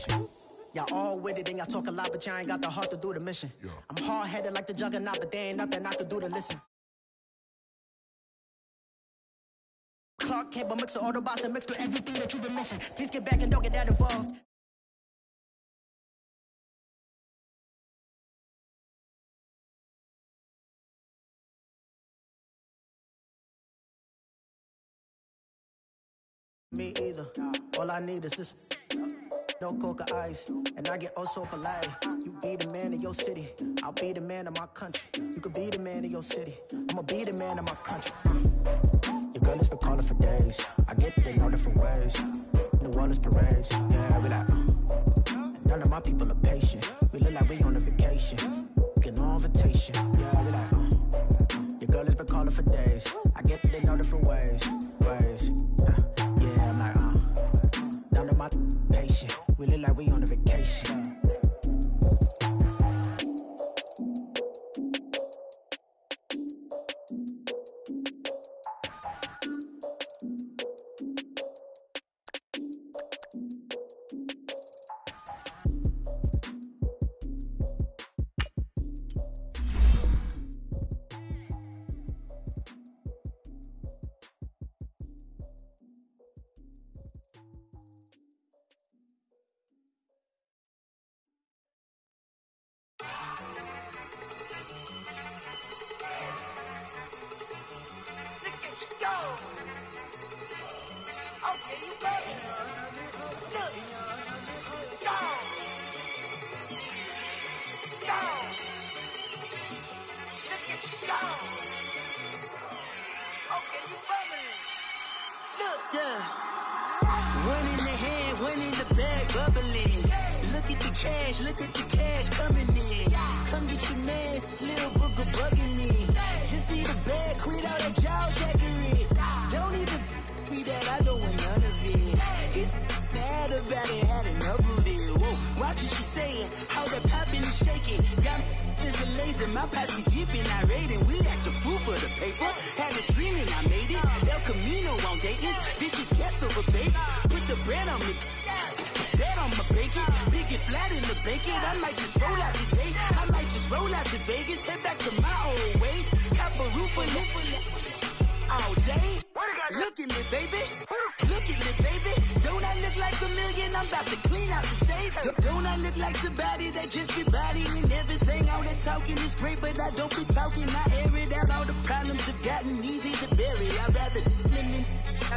motivation. Y'all all with it and y'all talk a lot, but y'all ain't got the heart to do the mission. I'm hard-headed like the juggernaut, but there ain't nothing I can do to listen. Clark Kent, but mix the Autobots and mix with everything that you've been missing. Please get back and don't get that involved. Me either. All I need is this. No coca ice, and I get oh so polite. You be the man of your city, I'll be the man of my country. You could be the man of your city, I'ma be the man of my country. Your girl has been calling for days, I get it in all different ways. New Orleans parades, yeah, we like and none of my people are patient. We look like we on a vacation, get no invitation, yeah, we like your girl has been calling for days, I get it in all different ways. Yeah, I'm like none of my patient. We look like we on a vacation. Look at the cash coming in. Come get your man, Slim Booger bugging me. Just see the bag, quit all that jaw jackery. Don't even be that, I don't want none of it. He's mad about it, had enough of it. Whoa, watch what you saying, how that poppin' and shaking. Got is a laser, my posse deep and irate, and we act a fool for the paper. Had a dream and I made it. El Camino on Dayton's, bitches guess over baby. Put the bread on me. Bet on my bacon, big and flat in the bacon. I might just roll out today. I might just roll out to Vegas, head back to my old ways. Cop a roof for all day. Look at me, baby. Look at me, baby. Don't I look like a million? I'm about to clean out the safe. Don't I look like somebody that just be bodying everything? All that talking is great, but I don't be talking. I air it out. All the problems have gotten easy to bury. I'd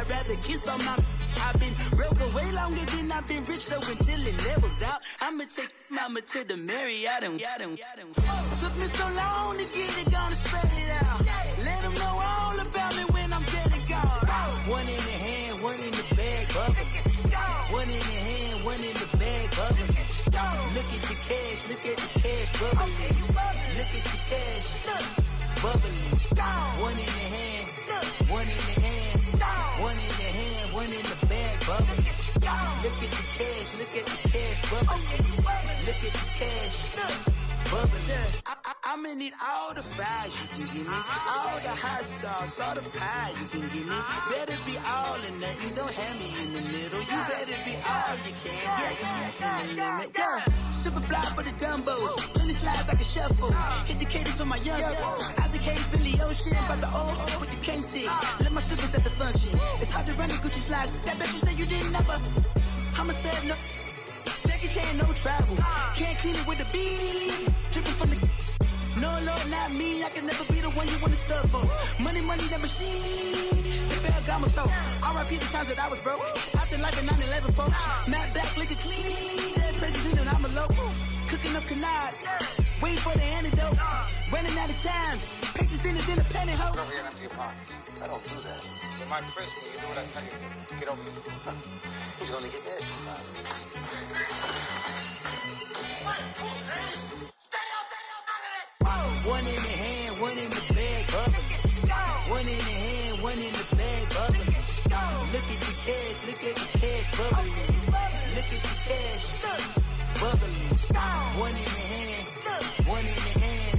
rather kiss on my. I've been broke way longer than I've been rich, so until it levels out, I'ma take mama to the Marriott and took me so long to get it, gonna spread it out. Let them know all about me when I'm dead and gone. One in the hand, one in the bag, bubble. One in the hand, one in the bag, bubble. Look at the cash, look at the cash bubbling. Look at the cash, bubbling. One in the hand, one in the hand, one in the hand, one in the bag, bubbling. Look at the cash, look at the cash bubbling. Look at the cash, bubbling. I'ma need all the fries you can give me, all the hot sauce, all the pie you can give me. Better be all or nothing, don't have me in the middle. You better be all you can, yeah. Super fly for the Dumbos, plenty slides like a shuffle. Hit the cadence on my young Isaac Hayes, Billy Ocean, but the old with the cane stick. Let my slippers at the function. It's hard to run the Gucci slides. That bet you say you didn't never. I'm a stud, no Jackie Chan, no travel. Can't clean it with the beat. Dripping from the. No, Lord, not me. I can never be the one you wanna stuff for. Money, that machine. They fell down my stove. R.I.P. the times that I was broke. Out there like a 9/11 folks. Matte black, liquor clean. Dead places in and I'm a local. Cooking up canard. Waiting for the antidote. Running out of time. Patience thinner than a penny hoe. Get over here and empty your pockets. I don't do that. In my prison, you do what I tell you. Get over here. He's gonna get nasty. One in the hand, one in the bag, bubbling. One in the hand, one in the bag, bubbling. Look at the cash, look at the cash bubbling. Look at the cash, bubbling. One in the hand, one in the hand,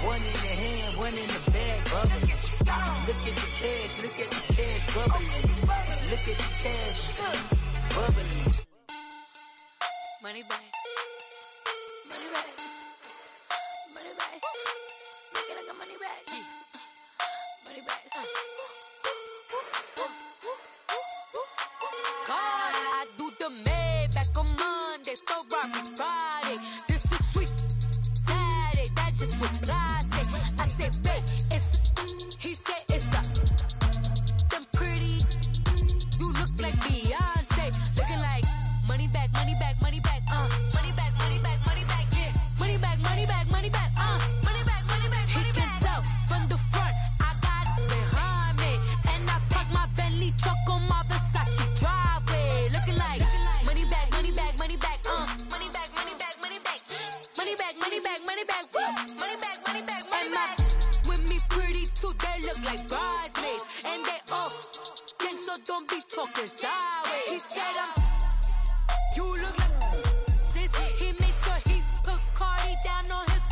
one in the hand, one in the bag, bubbling. Look at the cash, look at the cash bubbling. Look at the cash, bubbling. money bag. Money bag. Money bag. Make it like a money bag. Money bag. God, I do the Maybach on Monday, Ferrari Friday. This is sweet Saturday, that's just what I say. I say, babe, it's he said it's a them pretty. You look like Beyonce, looking like money bag, money bag, money bag, money bag, money bag, money bag, yeah, money bag, money bag, money bag, money bag, money bag. He can tell from the front, I got it behind me, and I park my Bentley truck on my Versace driveway, looking like money bag, money bag, money bag, money bag, money bag, money bag, money bag, money bag, money bag, money bag, money bag, money bag. With me pretty too, they look like bridesmaids, and they all gang, so don't be talking sideways. He said you look like this. He make sure he put Cardi down on his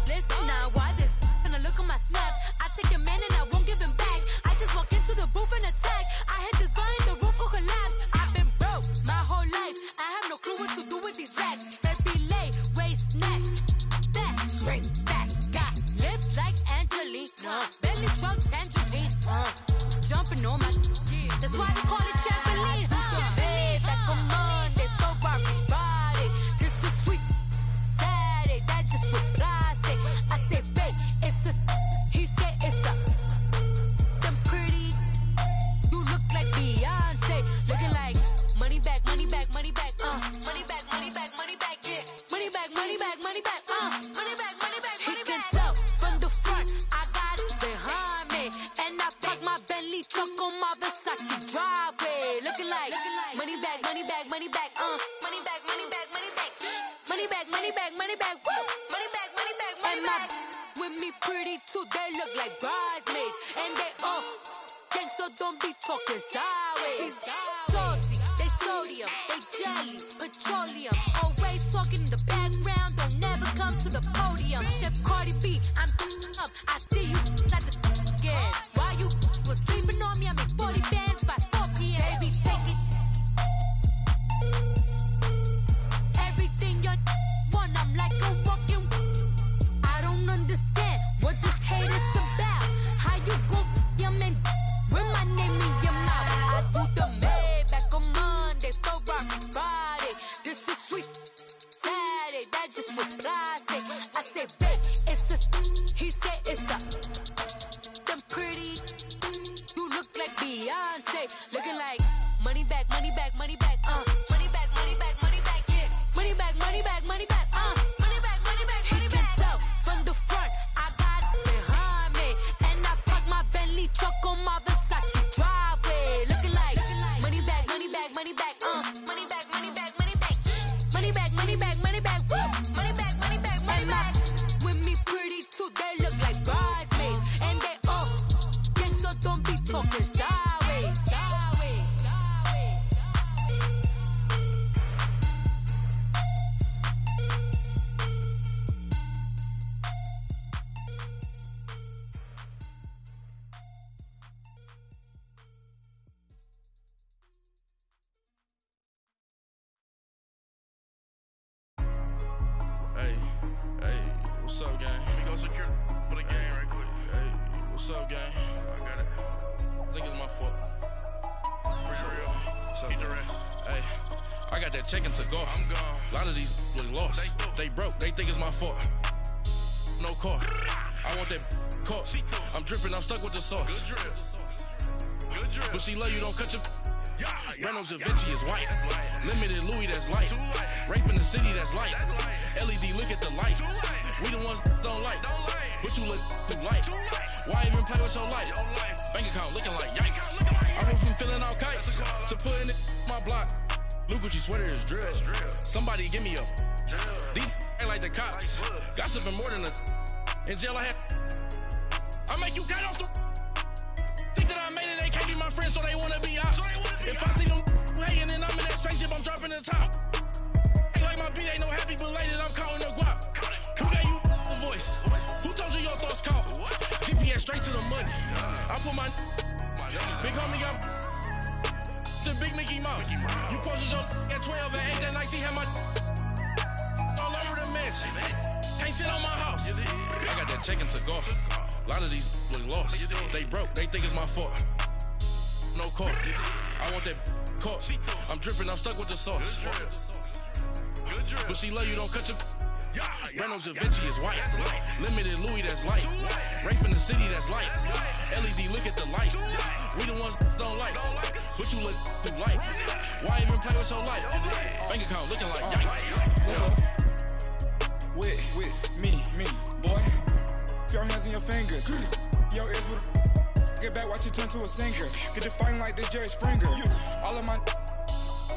list. Now why this? Gonna look on my snap. I take a man and I won't give him back. I just walk into the booth and attack. I hit this guy in the roof will collapse. I've been broke my whole life. I have no clue what to do with these racks. Baby lay, waist snatch, back, shrink back. Got lips like Angelina, belly truck tangerine, jumping on my. That's why they call it trampoline. Back on Monday, Ferrari Friday. This is sweet Saturday, that's just what I say. I say, babe, it's a. He said it's a. Them pretty. You look like Beyonce, looking like money bag, money bag, money bag, money bag, money bag, money bag, yeah, money bag, money bag, money bag, money bag, money bag. He can tell from the front, I got it behind me, and I park my Bentley truck on my Versace driveway, looking like money bag, money bag, money bag, money bag, money bag, money bag, money bag, money bag, money bag, money bag, money bag, money bag. With me pretty too, they look like bridesmaids, and they all gang, so don't be talking sideways. Salty, they sodium, they jelly, petroleum, always talking in the background, don't never come to the podium. Chef Cardi B, I'm up, I see you at the again. While you was sleeping on me, I make 40 bands by 4 p.m. Baby, take it. Everything you want, I'm like a walking. I don't understand what this hate is about. How you go, your man, with my name in your mouth. I do the Maybach on Monday, Ferrari Friday. This is sweet Saturday, that's just what I say. I say, babe, it's a. He said it's a. Them pretty. You look like Beyonce, looking like money bag, money bag, money bag, money bag, money bag, money bag, yeah, money bag, money bag, money bag, money bag, money bag. He can tell from the front, I got it behind me, and I park my Bentley truck on my Versace driveway, looking like money bag, money bag, money bag, money bag, money bag, money bag, money bag, money bag, money bag, money bag, money bag, money bag. With me pretty too, they look like bridesmaids, and they all gang, so don't be talking sideways, sideways, sideways. Hey, what's up, gang? Let me go secure for the game right quick. Hey, what's up, gang? I got it. I think it's my fault. For real. What's up, Keep the gang? rest. Hey, I got that chicken to go. I'm gone. A lot of these look lost. They broke. They think it's my fault. No car. I want that caught. I'm dripping. I'm stuck with the sauce. Good drip. Good drip. But she love you. Don't cut your. Yeah, Reynolds Da Vinci is white. Limited Louis, that's light. Rape in the city, that's light. LED, look at the light. We the ones don't like. But you look too light. Why even play with your life? Bank account looking like yikes. I went from filling out kites to putting it my block. Blue Gucci sweater is drill. Somebody give me a. These ain't like the cops. Gossiping more than a. In jail I had. I make you cut off the. Think that I made it, they can't be my friends, so they wanna be ops. If I see them hating and I'm in that spaceship, I'm dropping the top. Ain't like my beat, ain't no happy belated, I'm counting the guap. Who gave you a voice? Who told you your thoughts count? GPS straight to the money. I put my big homie up. The big Mickey Mouse. You posted your at 12 and 8 that night, she had my lost. Can't sit on my house. I got that check into golf. A lot of these look lost. They broke, they think it's my fault. No court. I want that court. I'm dripping, I'm stuck with the sauce. But she love you, don't cut your. Reynolds Da Vinci is white. Limited Louis, that's light. Rafe in the city, that's light. LED, look at the light. We the ones don't like. But you look too light. Why even play with your life? Bank account looking like yikes. With me, boy. Your hands and your fingers. Your ears with get back, watch you turn to a singer. Get to fighting like this Jerry Springer. All of my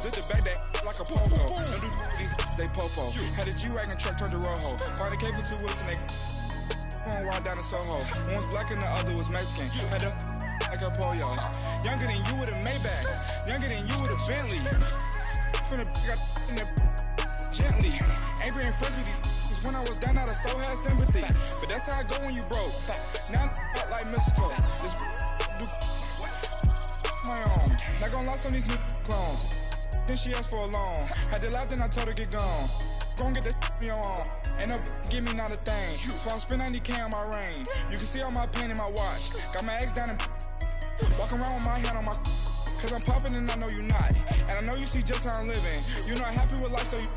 zip the back that like a pogo. Don't do these they popo. Had a G-Wagon truck turned to Rojo. Find a cable 2 wheels and they going wild down in Soho. One was black and the other was Mexican. Had a like a pollo. Younger than you with a Maybach. Younger than you with a Bentley. From the got in the gently. Ain't been friends with these. When I was down, I so had sympathy. But that's how I go when you broke. Now I'm like mistletoe. This do my own. Not gonna lie, some of these new clones. Then she asked for a loan. Had to laugh, then I told her get gone. Gon' get that me on. Ain't no give me not a thing. So I spend 90K on my ring. You can see all my pain in my watch. Got my ex down and walking around with my hand on my. Cause I'm popping and I know you not. And I know you see just how I'm living. You're not happy with life, so you.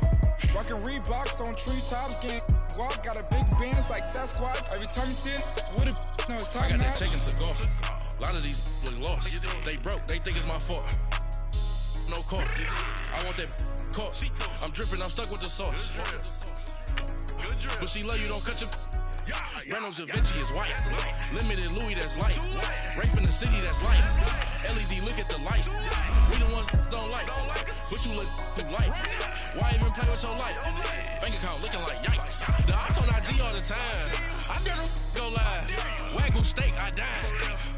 Rockin' Reeboks on treetops, getting walk, got a big bands like Sasquatch. Every time you see it, with it, no, it's time. I got that check into golf. A lot of these look lost. They broke, they think it's my fault. No court. I want that court. I'm dripping, I'm stuck with the sauce. But she love you, don't cut your. Reynolds Da Vinci is white. Limited Louis, that's light. Rafe in the city, that's light. LED, look at the light. We the ones don't like. But you look too light. Why even play with your life? Bank account looking like yikes. The ops on IG all the time. I dare them go live. Wagyu steak, I dine.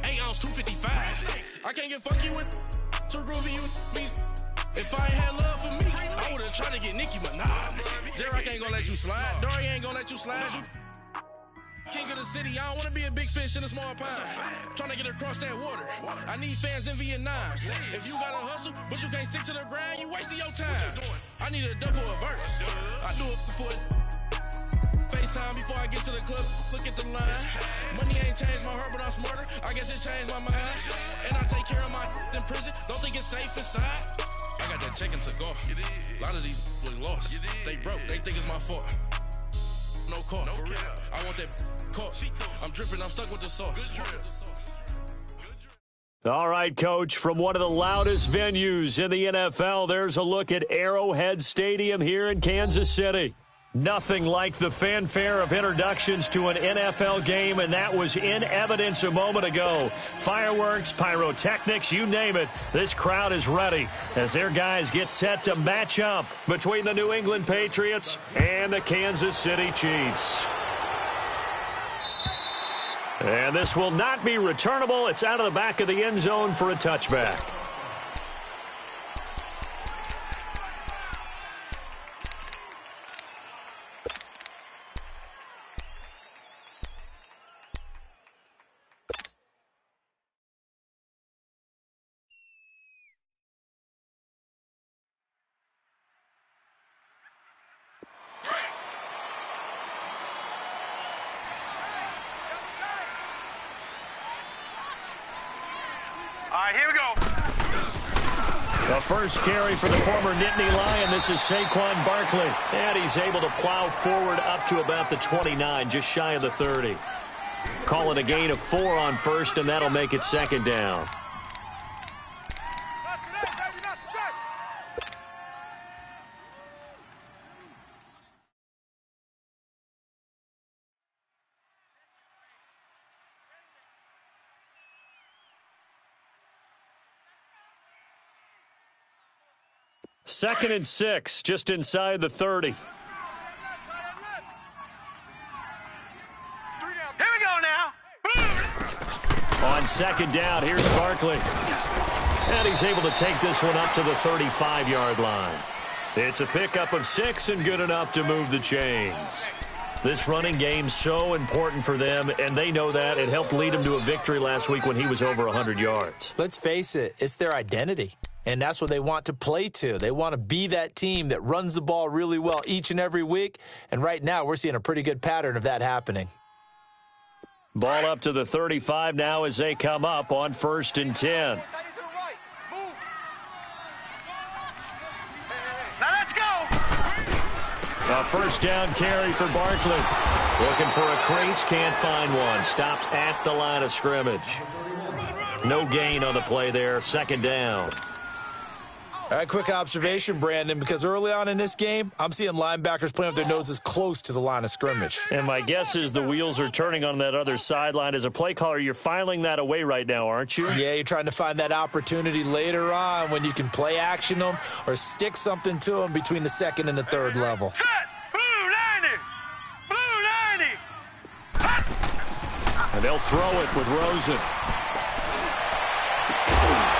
8 ounce, 255. I can't get funky with too groovy you me. If I ain't had love for me, I would've tried to get Nicki Minaj. J-Rock ain't gonna let you slide. Dory ain't gonna let you slide. You king of the city, I don't wanna be a big fish in a small pond. Trying to get across that water. I need fans in Vietnam. If you gotta hustle, but you can't stick to the grind, you wasting your time. I need a dub for a verse. I do it for FaceTime before I get to the club. Look at the line. Money ain't changed my heart, but I'm smarter. I guess it changed my mind. And I take care of my in prison. Don't think it's safe inside. I got that check into golf. A lot of these look lost. They broke, they think it's my fault. No court. I want that court. I'm dripping, I'm stuck with the sauce. All right, Coach, from one of the loudest venues in the NFL, there's a look at Arrowhead Stadium here in Kansas City. Nothing like the fanfare of introductions to an NFL game, and that was in evidence a moment ago. Fireworks, pyrotechnics, you name it. This crowd is ready as their guys get set to match up between the New England Patriots and the Kansas City Chiefs. And this will not be returnable. It's out of the back of the end zone for a touchback. All right, here we go. The first carry for the former Nittany Lion. This is Saquon Barkley. And he's able to plow forward up to about the 29, just shy of the 30. Call it a gain of 4 on first, and that'll make it second down. Second and 6, just inside the 30. Here we go now. On second down, here's Barkley. And he's able to take this one up to the 35-yard line. It's a pickup of 6 and good enough to move the chains. This running game's so important for them, and they know that. It helped lead them to a victory last week when he was over 100 yards. Let's face it, it's their identity. and that's what they want to play to. They want to be that team that runs the ball really well each and every week, and right now we're seeing a pretty good pattern of that happening. Ball up to the 35 now as they come up on 1st and 10. Now let's go. A first down carry for Barkley. Looking for a crease, can't find one. Stopped at the line of scrimmage. No gain on the play there, 2nd down. All right, quick observation, Brandon, because early on in this game, I'm seeing linebackers playing with their noses close to the line of scrimmage. And my guess is the wheels are turning on that other sideline. As a play caller, you're filing that away right now, aren't you? Yeah, you're trying to find that opportunity later on when you can play action them or stick something to them between the 2nd and the 3rd level. Set. Blue 90. Blue 90. And they'll throw it with Rosen.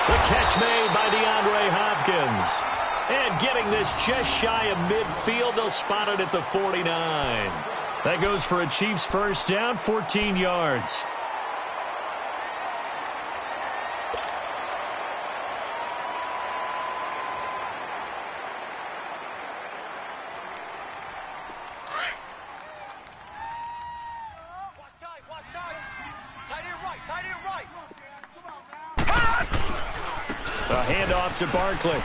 The catch made by DeAndre Hopkins. And getting this just shy of midfield, they'll spot it at the 49. That goes for a Chiefs first down, 14 yards. A handoff to Barkley.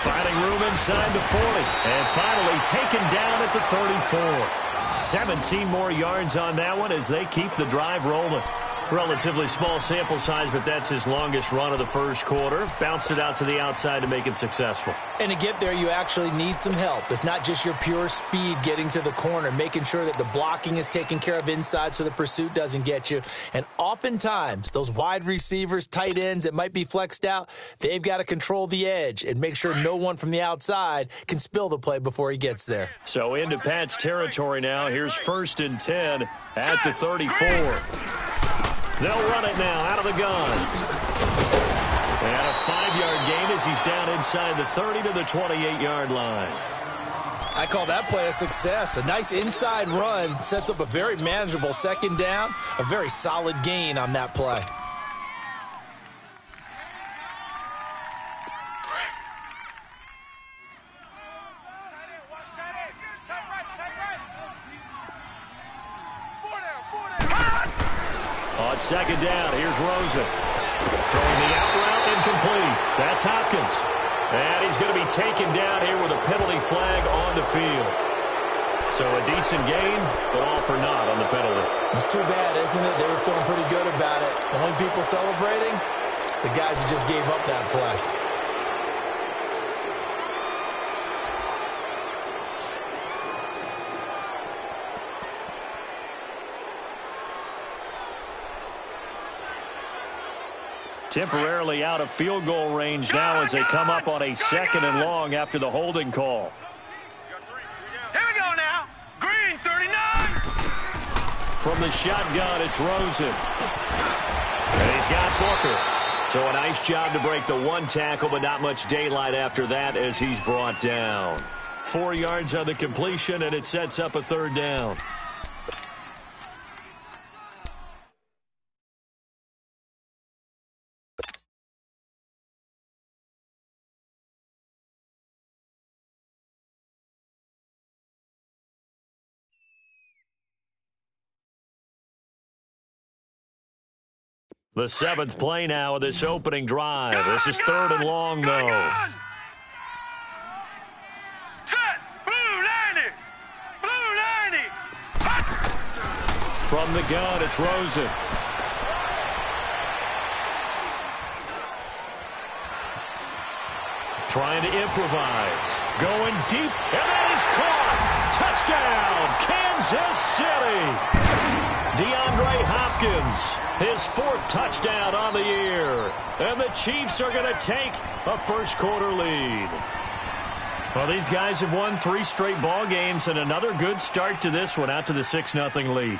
Finding room inside the 40. And finally taken down at the 34. 17 more yards on that one as they keep the drive rolling. Relatively small sample size, but that's his longest run of the first quarter. Bounced it out to the outside to make it successful. And to get there, you actually need some help. It's not just your pure speed getting to the corner, making sure that the blocking is taken care of inside so the pursuit doesn't get you. And oftentimes, those wide receivers, tight ends that might be flexed out, they've got to control the edge and make sure no one from the outside can spill the play before he gets there. So into Pat's territory now. Here's 1st and 10 at the 34. They'll run it now out of the gun. And a 5-yard gain as he's down inside the 30 to the 28-yard line. I call that play a success. A nice inside run sets up a very manageable 2nd down. A very solid gain on that play. On 2nd down, here's Rosen. Throwing the out route, incomplete. That's Hopkins. And he's going to be taken down here with a penalty flag on the field. So a decent gain, but all for naught on the penalty. It's too bad, isn't it? They were feeling pretty good about it. The only people celebrating, the guys who just gave up that play. Temporarily out of field goal range now as they come up on a 2nd and long after the holding call. Here we go now. Green 39. From the shotgun, it's Rosen. And he's got Booker. So a nice job to break the one tackle, but not much daylight after that as he's brought down. 4 yards on the completion, and it sets up a 3rd down. The 7th play now of this opening drive. This is 3rd and long, though. Set. Blue 90. Blue 90. From the gun, it's Rosen. Trying to improvise. Going deep, and that is caught. Touchdown, Kansas City. DeAndre Hopkins, his 4th touchdown on the year. And the Chiefs are going to take a first-quarter lead. Well, these guys have won 3 straight ball games, and another good start to this one, out to the 6-0 lead.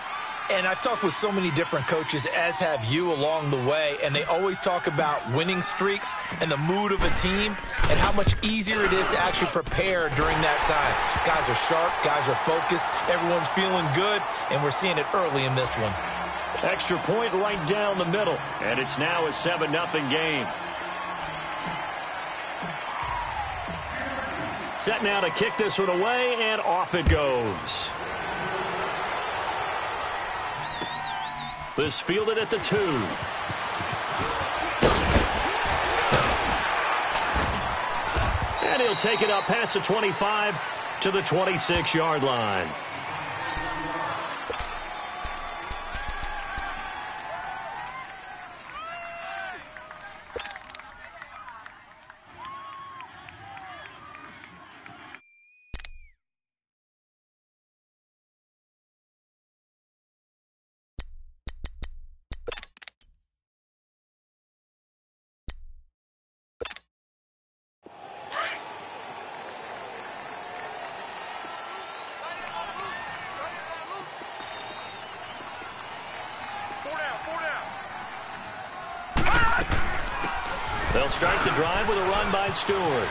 And I've talked with so many different coaches, as have you along the way, and they always talk about winning streaks and the mood of a team and how much easier it is to actually prepare during that time. Guys are sharp, guys are focused, everyone's feeling good, and we're seeing it early in this one. Extra point right down the middle, and it's now a 7-0 game. set now to kick this one away, and off it goes. This fielded at the 2. And he'll take it up past the 25 to the 26-yard line. They'll start the drive with a run by Stewart.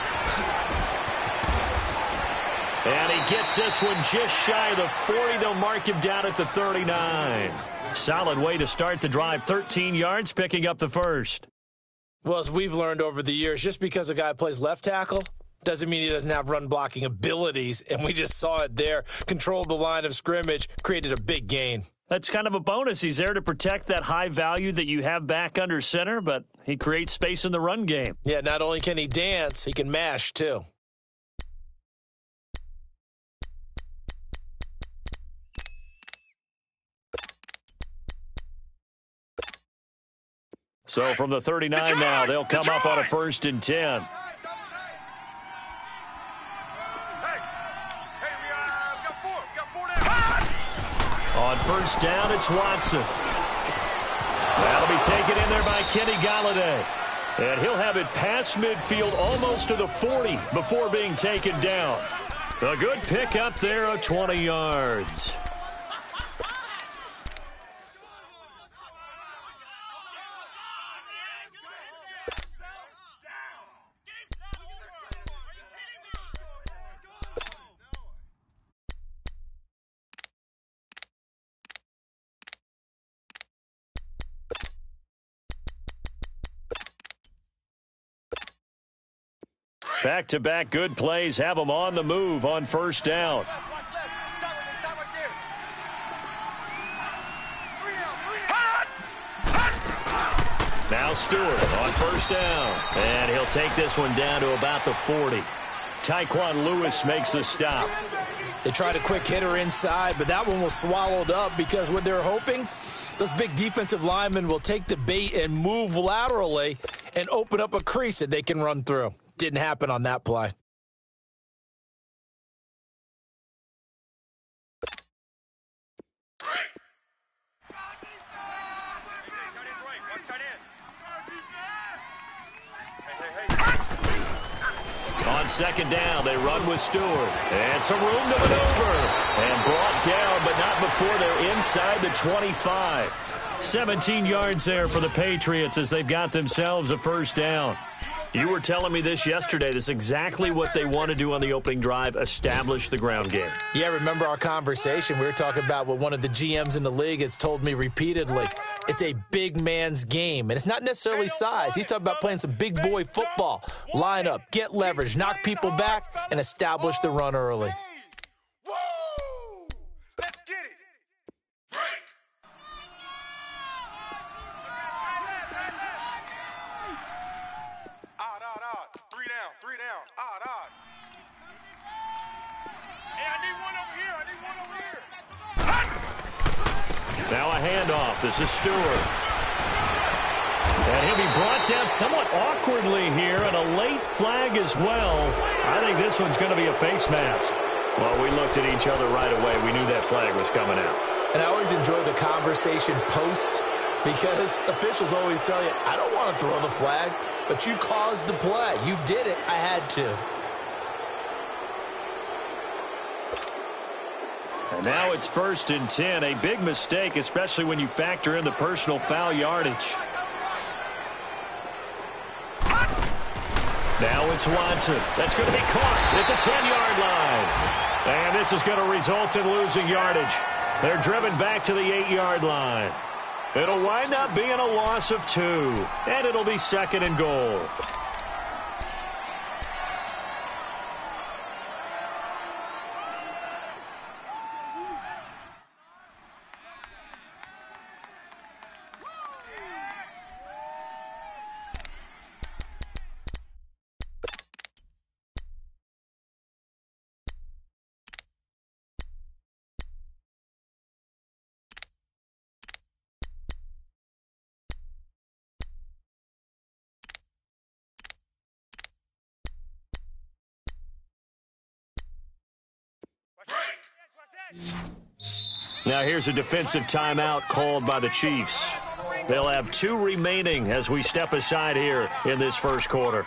And he gets this one just shy of the 40. They'll mark him down at the 39. Solid way to start the drive. 13 yards, picking up the first. Well, as we've learned over the years, just because a guy plays left tackle doesn't mean he doesn't have run-blocking abilities. And we just saw it there. Controlled the line of scrimmage, created a big gain. That's kind of a bonus. He's there to protect that high value that you have back under center, but he creates space in the run game. Yeah, not only can he dance, he can mash, too. So from the 39 now, they'll come up on a 1st and 10. On 1st down, it's Watson. That'll be taken in there by Kenny Galladay. And he'll have it past midfield almost to the 40 before being taken down. A good pick up there of 20 yards. Back-to-back good plays have them on the move on 1st down. Now Stewart on 1st down. And he'll take this one down to about the 40. Tyquan Lewis makes the stop. They tried a quick hitter inside, but that one was swallowed up because what they're hoping, those big defensive linemen will take the bait and move laterally and open up a crease that they can run through. Didn't happen on that play. On 2nd down, they run with Stewart. And some room to maneuver. And brought down, but not before they're inside the 25. 17 yards there for the Patriots as they've got themselves a 1st down. You were telling me this yesterday. This is exactly what they want to do on the opening drive, establish the ground game. Yeah, remember our conversation? We were talking about what one of the GMs in the league has told me repeatedly. It's a big man's game, and it's not necessarily size. He's talking about playing some big boy football. Line up, get leverage, knock people back, and establish the run early. Now a handoff. This is Stewart. And he'll be brought down somewhat awkwardly here, and a late flag as well. I think this one's going to be a face mask. Well, we looked at each other right away. We knew that flag was coming out. And I always enjoy the conversation post because officials always tell you, I don't want to throw the flag, but you caused the play. You did it. I had to. And now it's 1st and 10. A big mistake, especially when you factor in the personal foul yardage. Now it's Watson. That's going to be caught at the 10-yard line. And this is going to result in losing yardage. They're driven back to the 8-yard line. It'll wind up being a loss of 2. And it'll be 2nd and goal. Now here's a defensive timeout called by the Chiefs. They'll have 2 remaining as we step aside here in this first quarter.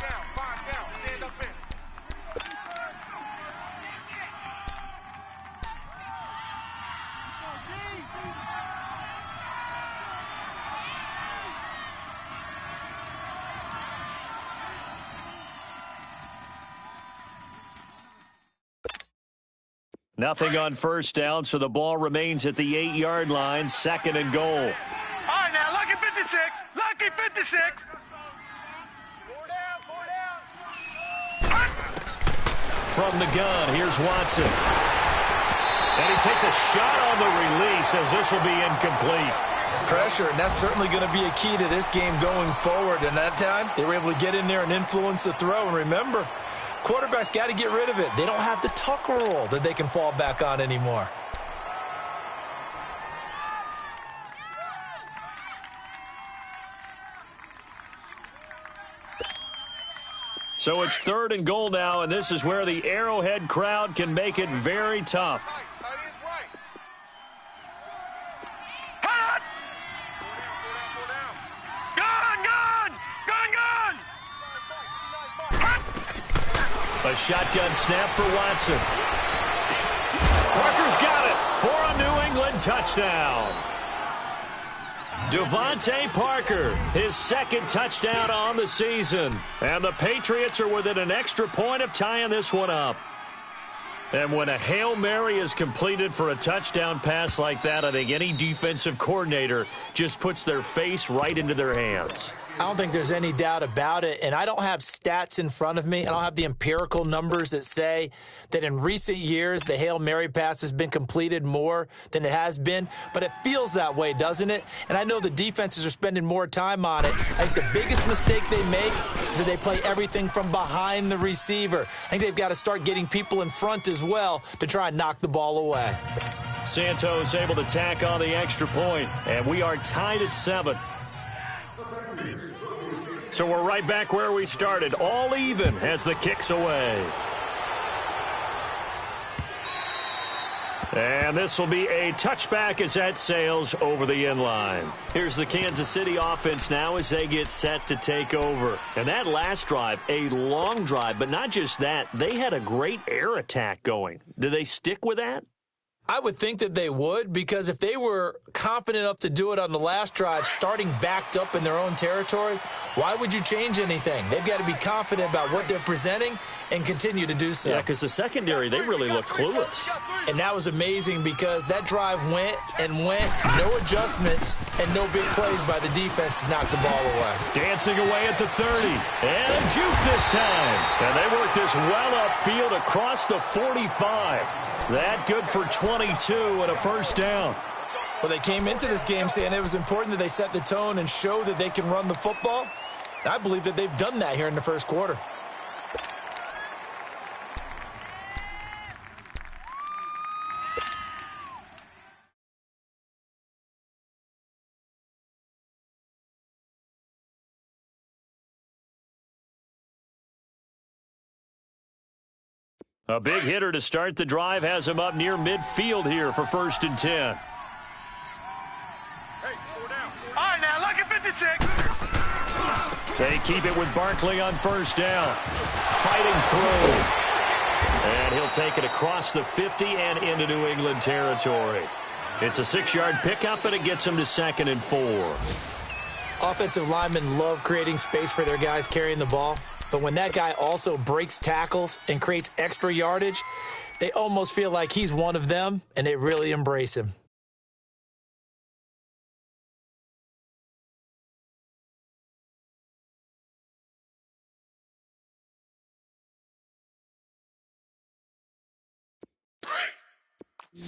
Nothing on first down, so the ball remains at the 8-yard line, 2nd and goal. All right, now, lucky 56. Lucky 56. From the gun, here's Watson. And he takes a shot on the release as this will be incomplete. Pressure, and that's certainly going to be a key to this game going forward. And that time, they were able to get in there and influence the throw. And remember, quarterbacks got to get rid of it. They don't have the tuck rule that they can fall back on anymore. So it's 3rd and goal now, and this is where the Arrowhead crowd can make it very tough. A shotgun snap for Watson. Parker's got it for a New England touchdown. Devontae Parker, his 2nd touchdown on the season. And the Patriots are within an extra point of tying this one up. And when a Hail Mary is completed for a touchdown pass like that, I think any defensive coordinator just puts their face right into their hands. I don't think there's any doubt about it, and I don't have stats in front of me. I don't have the empirical numbers that say that in recent years the Hail Mary pass has been completed more than it has been, but it feels that way, doesn't it? And I know the defenses are spending more time on it. I think the biggest mistake they make is that they play everything from behind the receiver. I think they've got to start getting people in front as well to try and knock the ball away. Santos able to tack on the extra point, and we are tied at 7. So we're right back where we started, all even as the kick's away. And this will be a touchback as that sails over the end line. Here's the Kansas City offense now as they get set to take over. And that last drive, a long drive, but not just that, they had a great air attack going. Do they stick with that? I would think that they would, because if they were confident enough to do it on the last drive, starting backed up in their own territory, why would you change anything? They've got to be confident about what they're presenting and continue to do so. Yeah, because the secondary, they really looked clueless. And that was amazing because that drive went and went, no adjustments and no big plays by the defense to knock the ball away. Dancing away at the 30. And a juke this time. And they worked this well upfield across the 45. That good for 22 and a first down. Well, they came into this game saying it was important that they set the tone and show that they can run the football. And I believe that they've done that here in the first quarter. A big hitter to start the drive has him up near midfield here for 1st and 10. Hey, 4 down. All right, now, lucky 56. They keep it with Barkley on 1st down. Fighting through. And he'll take it across the 50 and into New England territory. It's a 6-yard pickup, and it gets him to 2nd and 4. Offensive linemen love creating space for their guys carrying the ball. But when that guy also breaks tackles and creates extra yardage, they almost feel like he's one of them, and they really embrace him.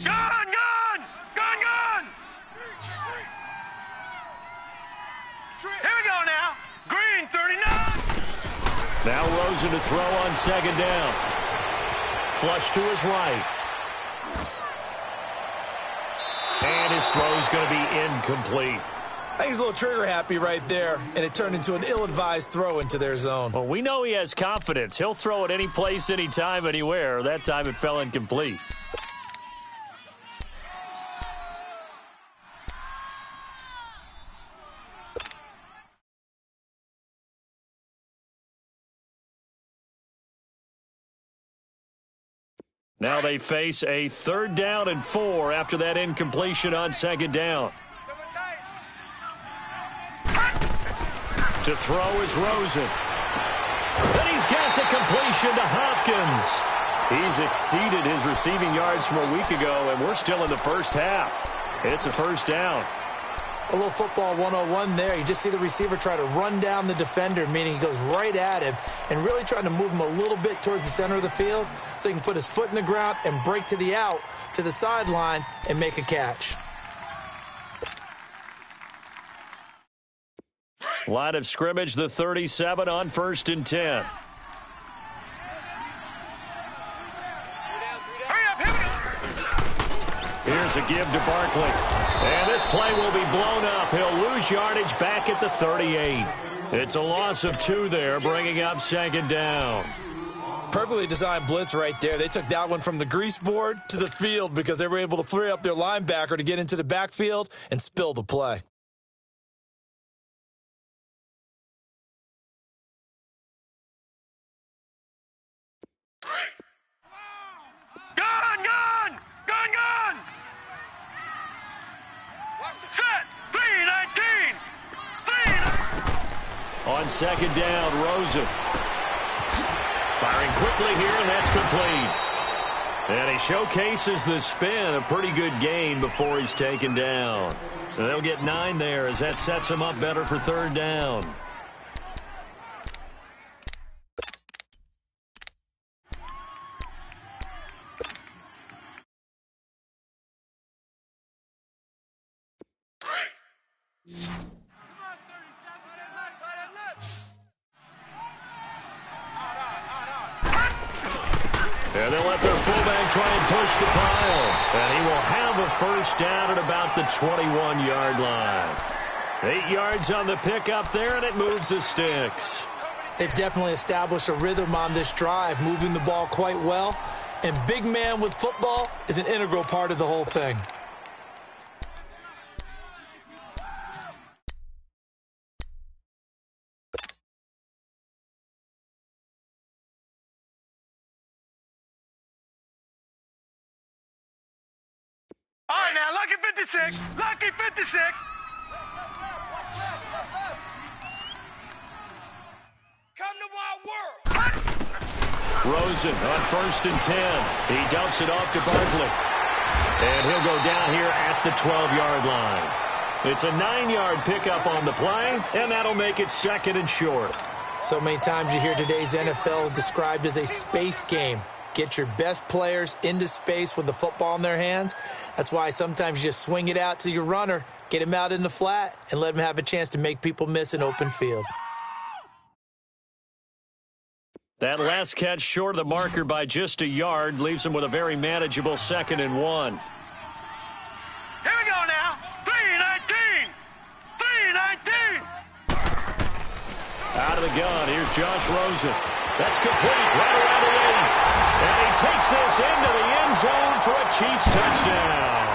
Gun! Gun! Gun! Gun! Here we go now. Green, 39. Now Rosen to throw on 2nd down. Flush to his right. And his throw's going to be incomplete. I think he's a little trigger happy right there, and it turned into an ill-advised throw into their zone. Well, we know he has confidence. He'll throw it any place, anytime, anywhere. That time it fell incomplete. Now they face a 3rd down and 4 after that incompletion on 2nd down. To throw is Rosen. Then he's got the completion to Hopkins. He's exceeded his receiving yards from a week ago, and we're still in the first half. It's a 1st down. A little football 101 there. You just see the receiver try to run down the defender, meaning he goes right at him and really trying to move him a little bit towards the center of the field so he can put his foot in the ground and break to the out, to the sideline, and make a catch. Line of scrimmage, the 37 on 1st and 10. Here's a give to Barkley. And this play will be blown up. He'll lose yardage back at the 38. It's a loss of 2 there, bringing up 2nd down. Perfectly designed blitz right there. They took that one from the grease board to the field because they were able to free up their linebacker to get into the backfield and spill the play. On 2nd down, Rosen. Firing quickly here, and that's complete. And he showcases the spin, a pretty good gain before he's taken down. So they'll get 9 there as that sets him up better for 3rd down. And they'll let their fullback try and push the pile. And he will have a 1st down at about the 21-yard line. 8 yards on the pickup there, and it moves the sticks. They've definitely established a rhythm on this drive, moving the ball quite well. And big man with football is an integral part of the whole thing. All right, now, lucky 56. Lucky 56. Come to my world. Rosen on 1st and 10. He dumps it off to Barkley. And he'll go down here at the 12-yard line. It's a 9-yard pickup on the play, and that'll make it 2nd and short. So many times you hear today's NFL described as a space game. Get your best players into space with the football in their hands. That's why sometimes you just swing it out to your runner, get him out in the flat, and let him have a chance to make people miss an open field. That last catch short of the marker by just a yard leaves him with a very manageable 2nd and 1. Here we go now. 3-19. 3-19. Out of the gun, here's Josh Rosen. That's complete right around the 8. And he takes this into the end zone for a Chiefs touchdown.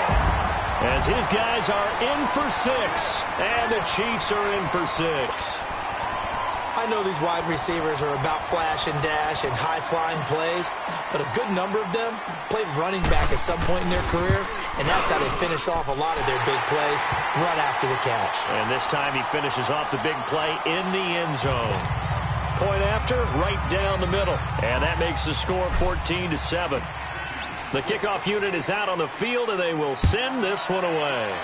As his guys are in for 6, and the Chiefs are in for 6. I know these wide receivers are about flash and dash and high-flying plays, but a good number of them played running back at some point in their career, and that's how they finish off a lot of their big plays, run after the catch. And this time he finishes off the big play in the end zone. Point after, right down the middle. And that makes the score 14-7. The kickoff unit is out on the field, and they will send this one away.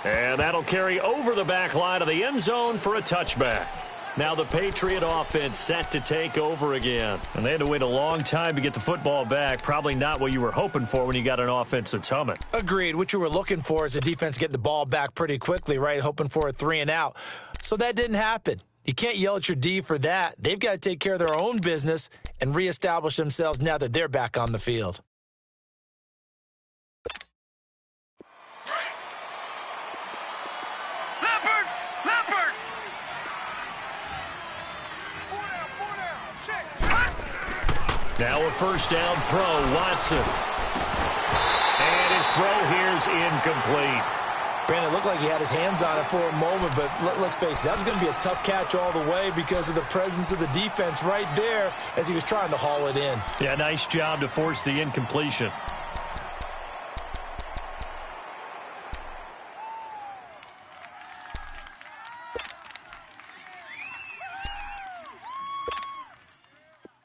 And that'll carry over the back line of the end zone for a touchback. Now the Patriot offense set to take over again. And they had to wait a long time to get the football back. Probably not what you were hoping for when you got an offense that's humming. Agreed. What you were looking for is the defense getting the ball back pretty quickly, right? Hoping for a 3 and out. So that didn't happen. You can't yell at your D for that. They've got to take care of their own business and reestablish themselves now that they're back on the field. Now a first down throw, Watson. And his throw here's incomplete. Brandon, it looked like he had his hands on it for a moment, but let's face it, that was going to be a tough catch all the way because of the presence of the defense right there as he was trying to haul it in. Yeah, nice job to force the incompletion.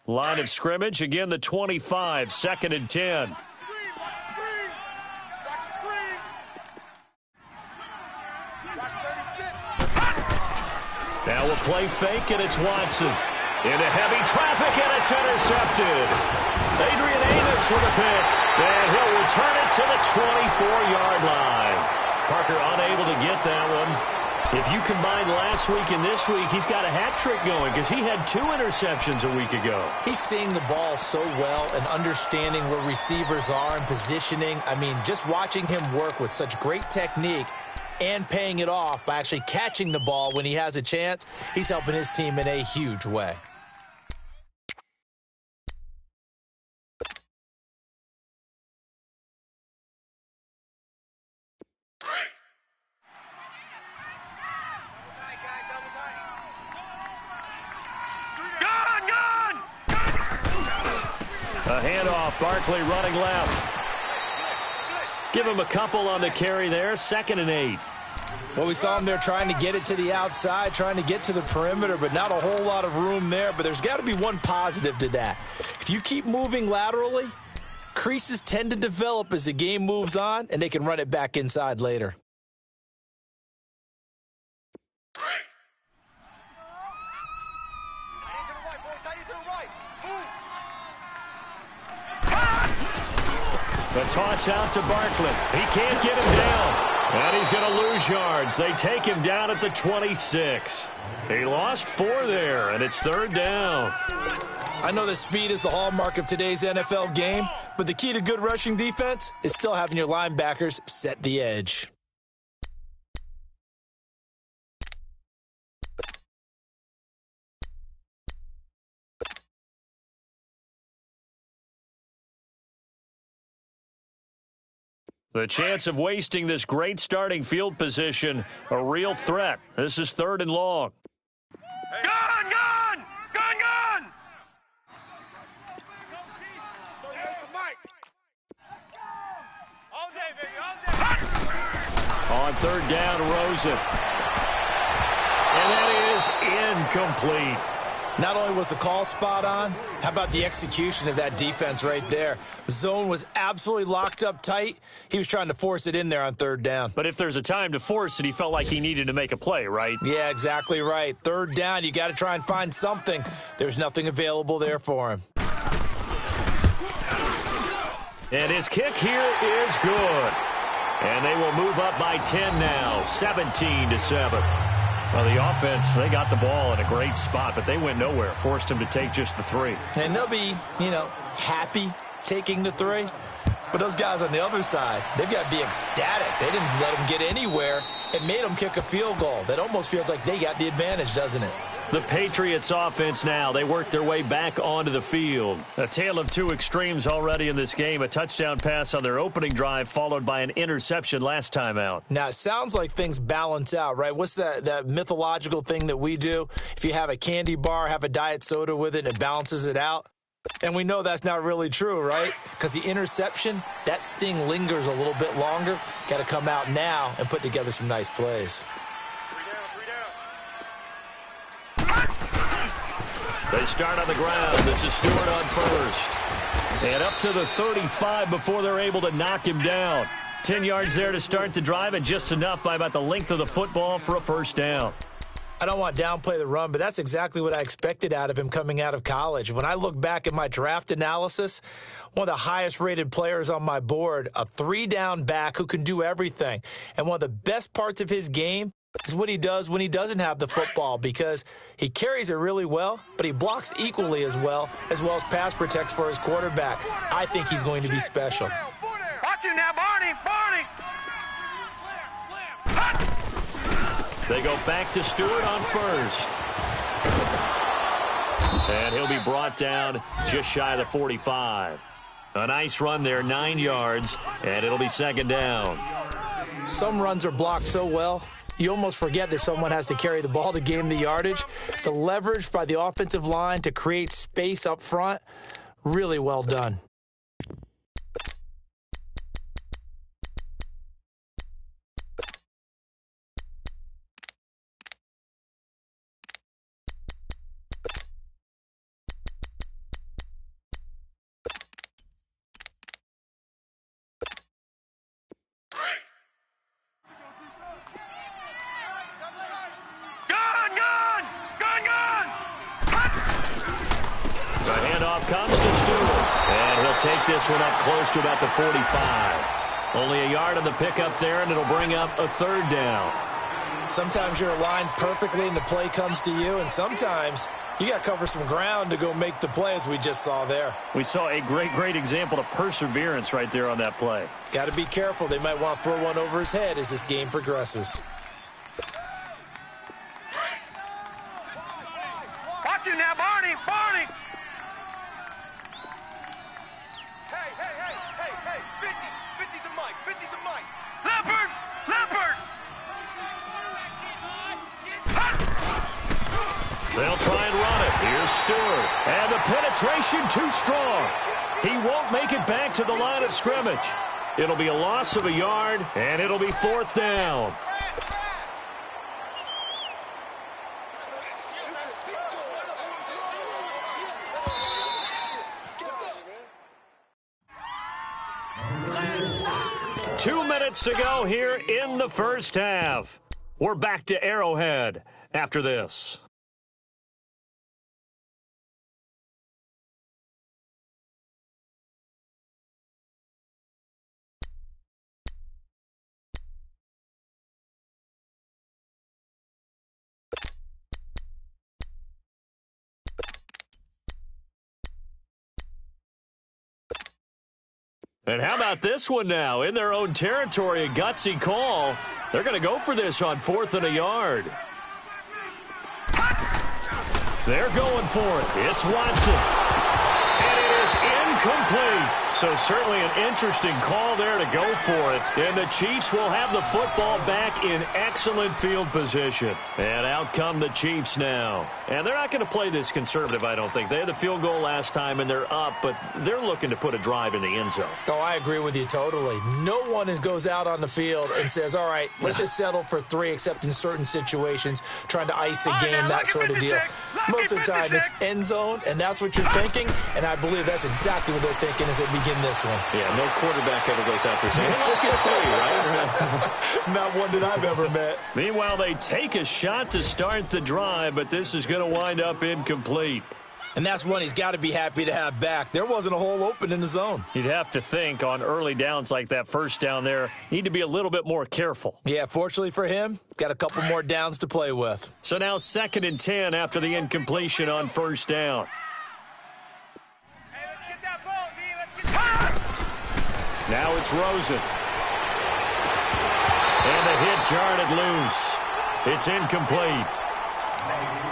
Line of scrimmage, again the 25, 2nd and 10. Now we'll play fake, and it's Watson. Into heavy traffic, and it's intercepted. Adrian Amos with a pick, and he'll return it to the 24-yard line. Parker unable to get that one. If you combine last week and this week, he's got a hat trick going because he had 2 interceptions a week ago. He's seeing the ball so well and understanding where receivers are and positioning. I mean, just watching him work with such great technique and paying it off by actually catching the ball when he has a chance, he's helping his team in a huge way. A handoff, Barkley running left. Give him a couple on the carry there, 2nd and 8. Well, we saw him there trying to get it to the outside, trying to get to the perimeter, but not a whole lot of room there. But there's got to be one positive to that. If you keep moving laterally, creases tend to develop as the game moves on, and they can run it back inside later. The toss out to Barkley. He can't get him down. And he's going to lose yards. They take him down at the 26. He lost 4 there, and it's 3rd down. I know that speed is the hallmark of today's NFL game, but the key to good rushing defense is still having your linebackers set the edge. The chance of wasting this great starting field position, a real threat. This is 3rd and long. Gun, gun! Gun, gun! All day, baby, all day. On 3rd down, Rosen. And that is incomplete. Not only was the call spot on, how about the execution of that defense right there? The zone was absolutely locked up tight. He was trying to force it in there on 3rd down. But if there's a time to force it, he felt like he needed to make a play, right? Yeah, exactly right. 3rd down, you got to try and find something. There's nothing available there for him. And his kick here is good. And they will move up by 10 now, 17-7. Well, the offense, they got the ball in a great spot, but they went nowhere, forced him to take just the 3. And they'll be, happy taking the 3. But those guys on the other side, they've got to be ecstatic. They didn't let them get anywhere. It made them kick a field goal. That almost feels like they got the advantage, doesn't it? The Patriots offense now, they work their way back onto the field. A tale of 2 extremes already in this game. A touchdown pass on their opening drive followed by an interception last time out. Now, it sounds like things balance out, right? What's that mythological thing that we do? If you have a candy bar, have a diet soda with it, and it balances it out. And we know that's not really true, right? Because the interception, that sting lingers a little bit longer. Got to come out now and put together some nice plays. They start on the ground. This is Stewart on first. And up to the 35 before they're able to knock him down. 10 yards there to start the drive, and just enough by about the length of the football for a 1st down. I don't want to downplay the run, but that's exactly what I expected out of him coming out of college. When I look back at my draft analysis, one of the highest-rated players on my board, a 3-down back who can do everything. And one of the best parts of his game is what he does when he doesn't have the football, because he carries it really well, but he blocks equally as well as pass protects for his quarterback. I think he's going to be special. Watch him now, Barney! Barney! They go back to Stewart on first. And he'll be brought down just shy of the 45. A nice run there, 9 yards, and it'll be 2nd down. Some runs are blocked so well, you almost forget that someone has to carry the ball to gain the yardage. The leverage by the offensive line to create space up front, really well done. Comes to Stewart, and he'll take this one up close to about the 45. Only a yard on the pickup there, and it'll bring up a third down. Sometimes you're aligned perfectly and the play comes to you, and sometimes you got to cover some ground to go make the play, as we just saw there. We saw a great example of perseverance right there on that play. Got to be careful. They might want to throw one over his head as this game progresses. Watch you now, Barney! Barney! They'll try and run it. Here's Stewart. And the penetration too strong. He won't make it back to the line of scrimmage. It'll be a loss of a yard, and it'll be fourth down. Two minutes to go here in the first half. We're back to Arrowhead after this. And how about this one now? In their own territory, a gutsy call. They're going to go for this on 4th and a yard. They're going for it. It's Watson. And it is incomplete. So certainly an interesting call there to go for it. And the Chiefs will have the football back in excellent field position. And out come the Chiefs now. And they're not going to play this conservative, I don't think. They had the field goal last time, and they're up, but they're looking to put a drive in the end zone. Oh, I agree with you totally. No one goes out on the field and says, all right, let's just settle for 3, except in certain situations, trying to ice a game, that sort of deal. Most of the time, it's end zone, and that's what you're thinking, and I believe that's exactly what they're thinking as they begin this one. Yeah, no quarterback ever goes out there saying, hey, let's get 3, right? Not one that I've ever met. Meanwhile, they take a shot to start the drive, but this is going to wind up incomplete. And that's one he's got to be happy to have back. There wasn't a hole open in the zone. You'd have to think on early downs like that first down there, need to be a little bit more careful. Yeah, fortunately for him, got a couple more downs to play with. So now 2nd and 10 after the incompletion on first down. Hey, let's get that ball, D. Let's get Now it's Rosen. And the hit jarred it loose. It's incomplete.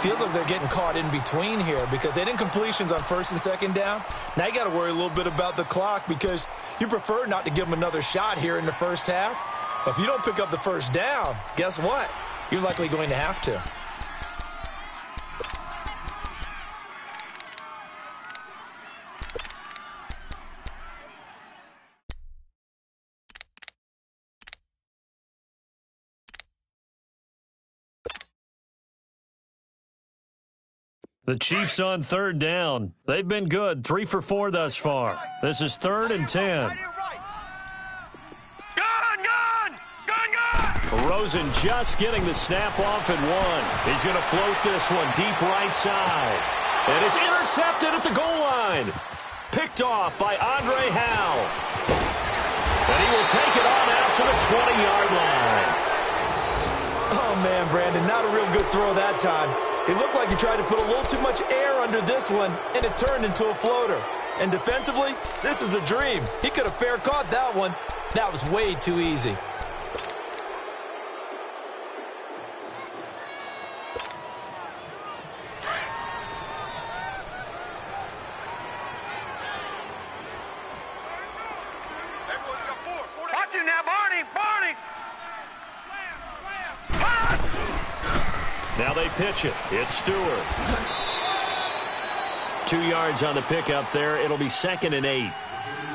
Feels like they're getting caught in between here because they didn't incompletions on 1st and 2nd down. Now you got to worry a little bit about the clock because you prefer not to give them another shot here in the first half. But if you don't pick up the first down, guess what? You're likely going to have to. The Chiefs on 3rd down. They've been good, 3 for 4 thus far. This is 3rd and 10. Rosen just getting the snap off at 1. He's going to float this one deep right side. And it's intercepted at the goal line. Picked off by Andre Howe. And he will take it on out to the 20-yard line. Oh, man, Brandon, not a real good throw that time. It looked like he tried to put a little too much air under this one, and it turned into a floater. And defensively, this is a dream. He could have fair caught that one. That was way too easy. Watch it now, Barney! Barney! Now they pitch it. It's Stewart. 2 yards on the pickup there. It'll be 2nd and 8.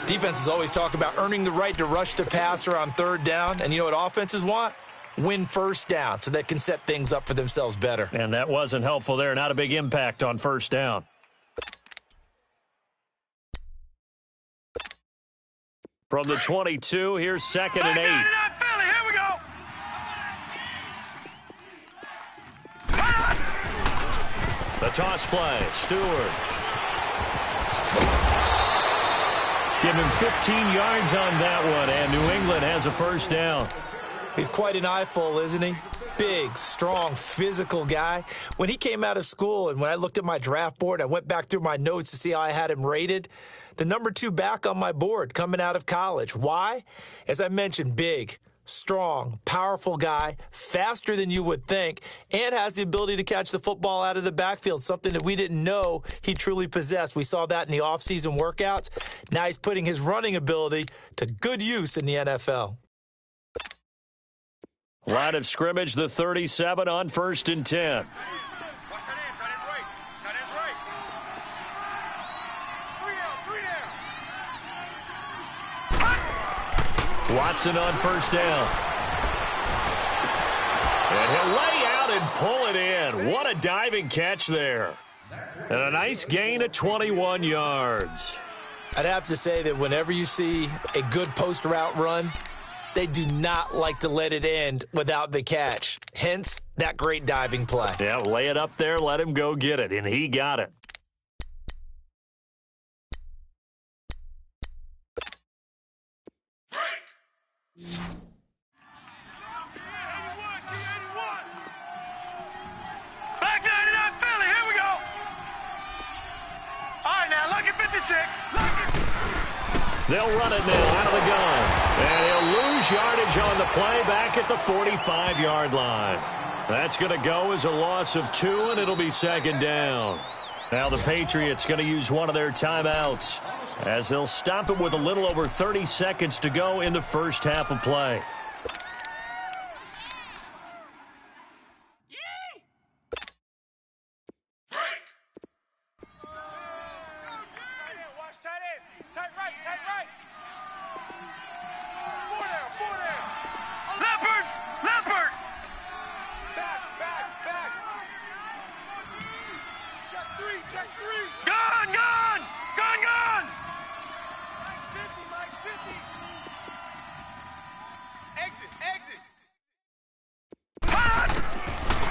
Defenses always talk about earning the right to rush the passer on 3rd down. And you know what offenses want? Win 1st down so they can set things up for themselves better. And that wasn't helpful there. Not a big impact on 1st down. From the 22, here's 2nd and 8. Here we go. The toss play. Stewart. Give him 15 yards on that one, and New England has a 1st down. He's quite an eyeful, isn't he? Big, strong, physical guy. When he came out of school and when I looked at my draft board, I went back through my notes to see how I had him rated. The number 2 back on my board coming out of college. Why? As I mentioned, big, strong, powerful guy, faster than you would think, and has the ability to catch the football out of the backfield, something that we didn't know he truly possessed. We saw that in the offseason workouts. Now he's putting his running ability to good use in the NFL. Line of scrimmage, the 37 on 1st and 10. Watson on 1st down. And he'll lay out and pull it in. What a diving catch there. And a nice gain of 21 yards. I'd have to say that whenever you see a good post route run, they do not like to let it end without the catch. Hence, that great diving play. Yeah, lay it up there, let him go get it, and he got it. Back 99 Philly, here we go. All right, now, look at 56. They'll run it now out of the gun. And he'll lose yardage on the play back at the 45-yard line. That's going to go as a loss of 2, and it'll be 2nd down. Now the Patriots going to use one of their timeouts as they'll stop it with a little over 30 seconds to go in the first half of play.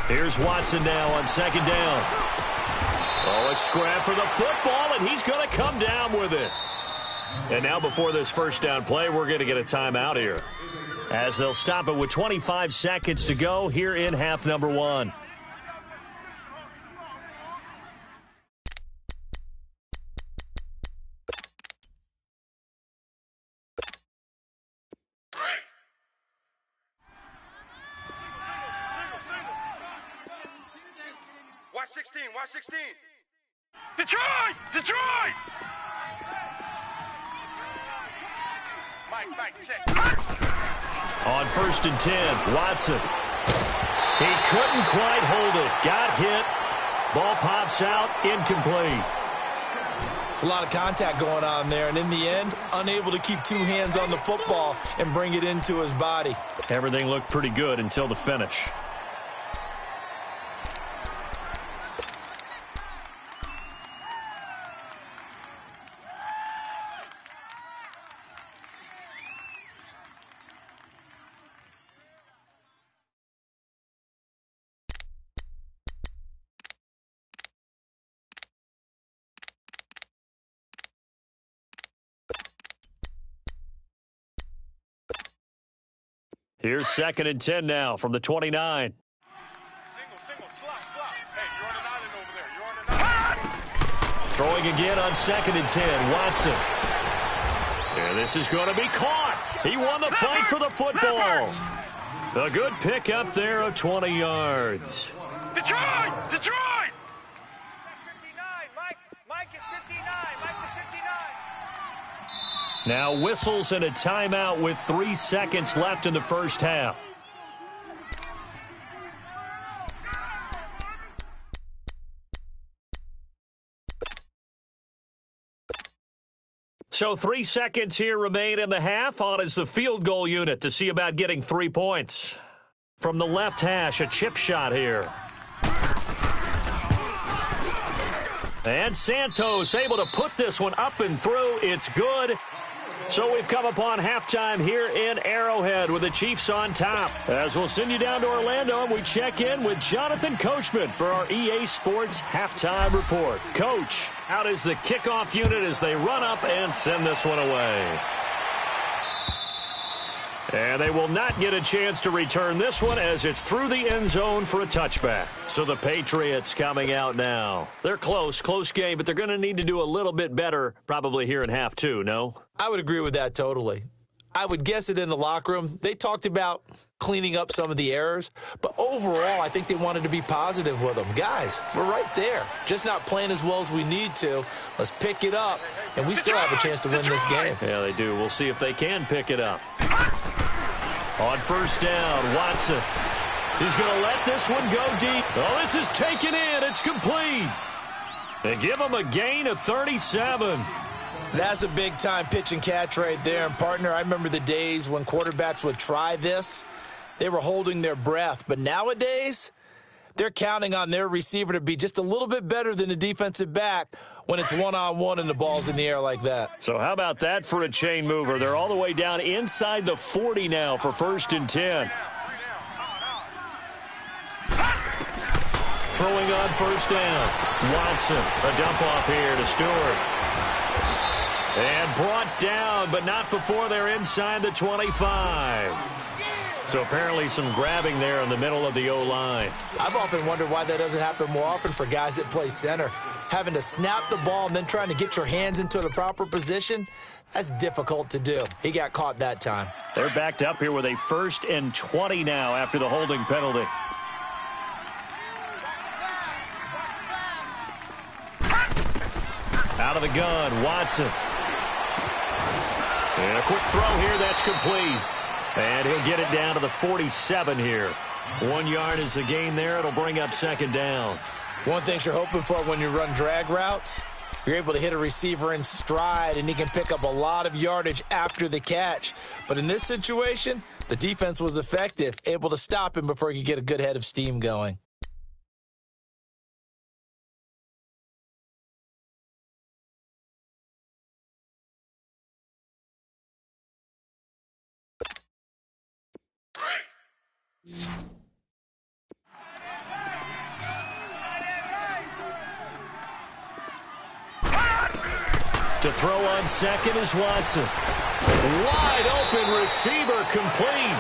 Here's Watson now on 2nd down. Oh, a scrap for the football, and he's going to come down with it. And now before this first down play, we're going to get a timeout here, as they'll stop it with 25 seconds to go here in half number 1. Watch 16. Detroit! Detroit! Mike, check. On 1st and 10, Watson. He couldn't quite hold it. Got hit. Ball pops out, incomplete. It's a lot of contact going on there, and in the end, unable to keep 2 hands on the football and bring it into his body. Everything looked pretty good until the finish. Here's 2nd and 10 now from the 29. Single, slot. Hey, you're on an island over there. You're on an island. Throwing again on 2nd and 10, Watson. And this is going to be caught. He won the fight for the football. A good pick up there of 20 yards. Detroit! 59. Mike is 59. Mike is 59. Now whistles and a timeout with 3 seconds left in the first half. So 3 seconds here remain in the half. On is the field goal unit to see about getting 3 points. From the left hash, a chip shot here. And Santos able to put this one up and through. It's good. So we've come upon halftime here in Arrowhead with the Chiefs on top. As we'll send you down to Orlando, and we check in with Jonathan Coachman for our EA Sports Halftime Report. Coach, out is the kickoff unit as they run up and send this one away. And they will not get a chance to return this one as it's through the end zone for a touchback. So the Patriots coming out now. They're close game, but they're going to need to do a little bit better probably here in half two, no? I would agree with that totally. I would guess it in the locker room. They talked about cleaning up some of the errors, but overall, I think they wanted to be positive with them. Guys, we're right there. Just not playing as well as we need to. Let's pick it up, and we still have a chance to win this game. Yeah, they do. We'll see if they can pick it up. On first down, Watson. He's going to let this one go deep. Oh, this is taken in. It's complete. They give him a gain of 37. That's a big-time pitch and catch right there. And, partner, I remember the days when quarterbacks would try this. They were holding their breath. But nowadays, they're counting on their receiver to be just a little bit better than the defensive back when it's one-on-one and the ball's in the air like that. So how about that for a chain mover? They're all the way down inside the 40 now for 1st and 10. Throwing on first down. Watson, a dump off here to Stewart. And brought down, but not before they're inside the 25. So apparently some grabbing there in the middle of the O-line. I've often wondered why that doesn't happen more often for guys that play center. Having to snap the ball and then trying to get your hands into the proper position, that's difficult to do. He got caught that time. They're backed up here with a 1st and 20 now after the holding penalty. Out of the gun, Watson. And a quick throw here, that's complete. And he'll get it down to the 47 here. 1 yard is the gain there. It'll bring up 2nd down. One thing you're hoping for when you run drag routes, you're able to hit a receiver in stride, and he can pick up a lot of yardage after the catch. But in this situation, the defense was effective, able to stop him before he could get a good head of steam going. To throw on second is Watson. Wide open receiver complete.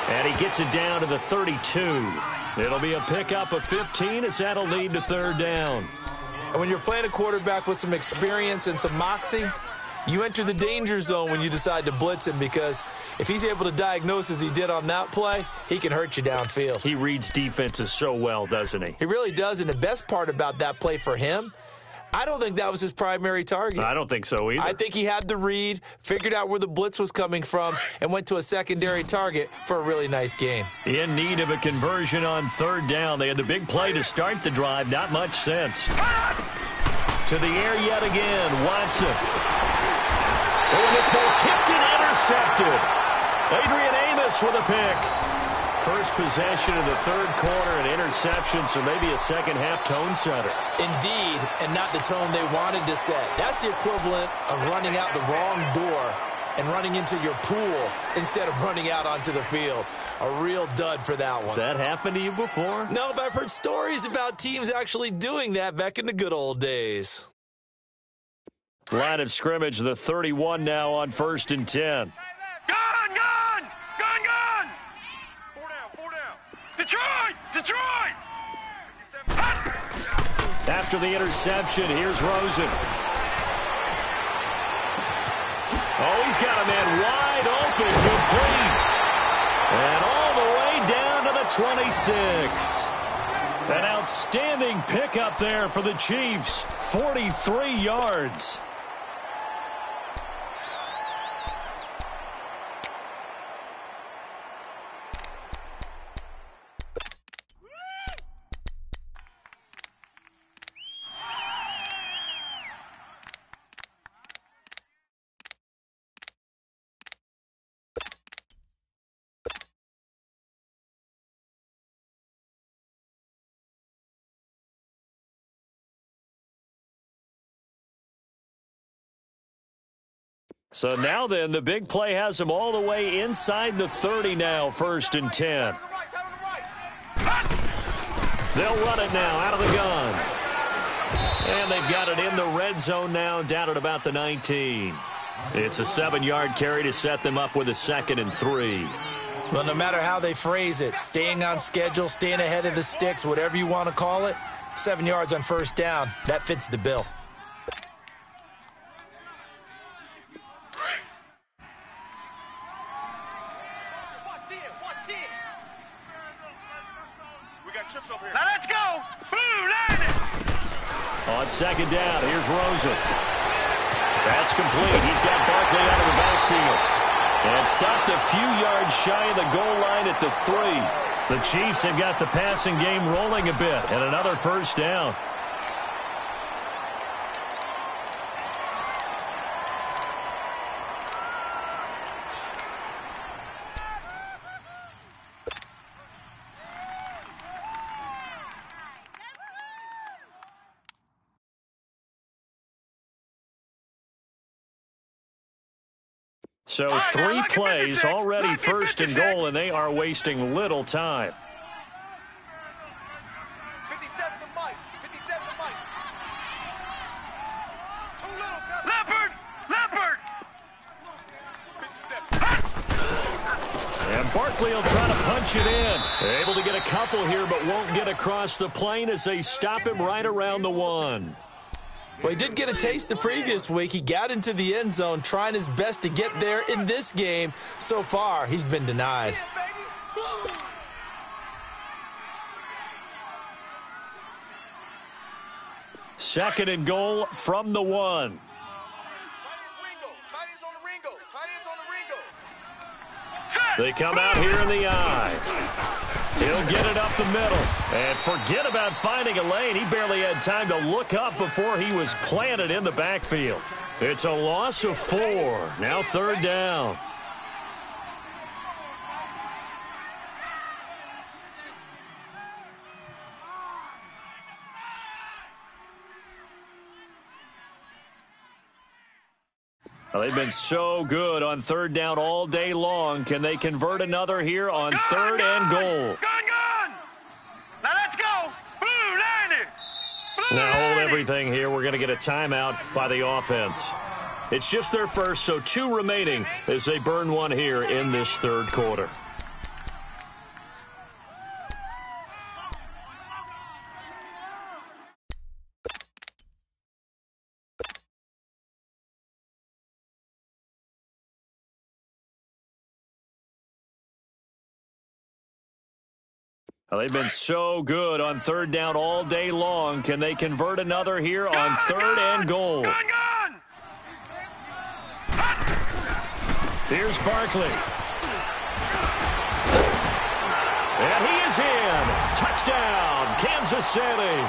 And he gets it down to the 32. It'll be a pickup of 15 as that'll lead to 3rd down. And when you're playing a quarterback with some experience and some moxie, you enter the danger zone when you decide to blitz him, because if he's able to diagnose as he did on that play, he can hurt you downfield. He reads defenses so well, doesn't he? He really does, and the best part about that play for him, I don't think that was his primary target. I don't think so either. I think he had the read, figured out where the blitz was coming from, and went to a secondary target for a really nice gain. In need of a conversion on 3rd down. They had the big play to start the drive. Not much sense. To the air yet again. Watson. Oh, and this ball's tipped and intercepted. Adrian Amos with a pick. First possession of the 3rd quarter, an interception, so maybe a second-half tone setter. Indeed, and not the tone they wanted to set. That's the equivalent of running out the wrong door and running into your pool instead of running out onto the field. A real dud for that one. Has that happened to you before? No, but I've heard stories about teams actually doing that back in the good old days. Line of scrimmage, the 31 now on 1st and 10. Gun! Gun! Gun! Gun! 4 down! Detroit! After the interception, here's Rosen. Oh, he's got a man wide open, complete. And all the way down to the 26. An outstanding pickup there for the Chiefs. 43 yards. So now then, the big play has them all the way inside the 30 now, 1st and 10. They'll run it now out of the gun. And they've got it in the red zone now, down at about the 19. It's a 7-yard carry to set them up with a 2nd and 3. Well, no matter how they phrase it, staying on schedule, staying ahead of the sticks, whatever you want to call it, 7 yards on 1st down, that fits the bill. Now let's go! Boo, land it! On 2nd down, here's Rosen. That's complete. He's got Barkley out of the backfield. And stopped a few yards shy of the goal line at the 3. The Chiefs have got the passing game rolling a bit, and another 1st down. So 3 plays, already 1st and goal, and they are wasting little time. 57 to Mike. 57 to Mike. Too little. Leopard! Leopard! 57. And Barkley will try to punch it in. Able to get a couple here, but won't get across the plane as they stop him right around the 1. Well, he did get a taste the previous week. He got into the end zone, trying his best to get there in this game. So far, he's been denied. Second and goal from the 1. They come out here in the eye. He'll get it up the middle. And forget about finding a lane. He barely had time to look up before he was planted in the backfield. It's a loss of 4. Now 3rd down. Well, they've been so good on 3rd down all day long. Can they convert another here on 3rd and goal? Gun! Now let's go! Blue, land it! Now hold everything here. We're going to get a timeout by the offense. It's just their first, so 2 remaining as they burn 1 here in this 3rd quarter. Well, they've been so good on 3rd down all day long. Can they convert another here on 3rd and goal? Gun! Here's Barkley. And he is in. Touchdown, Kansas City.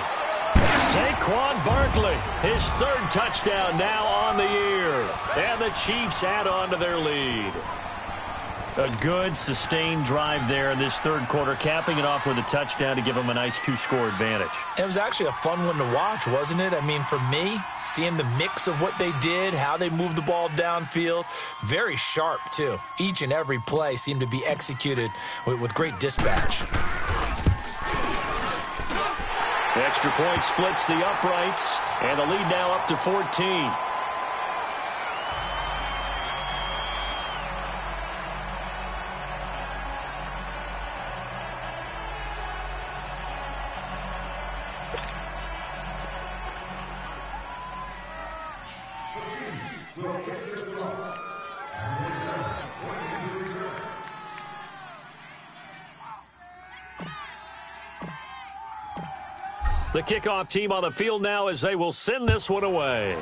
Saquon Barkley, his 3rd touchdown now on the year. And the Chiefs add on to their lead. A good, sustained drive there in this 3rd quarter, capping it off with a touchdown to give them a nice 2-score advantage. It was actually a fun one to watch, wasn't it? I mean, for me, seeing the mix of what they did, how they moved the ball downfield, very sharp, too. Each and every play seemed to be executed with great dispatch. The extra point splits the uprights, and the lead now up to 14. The kickoff team on the field now as they will send this one away.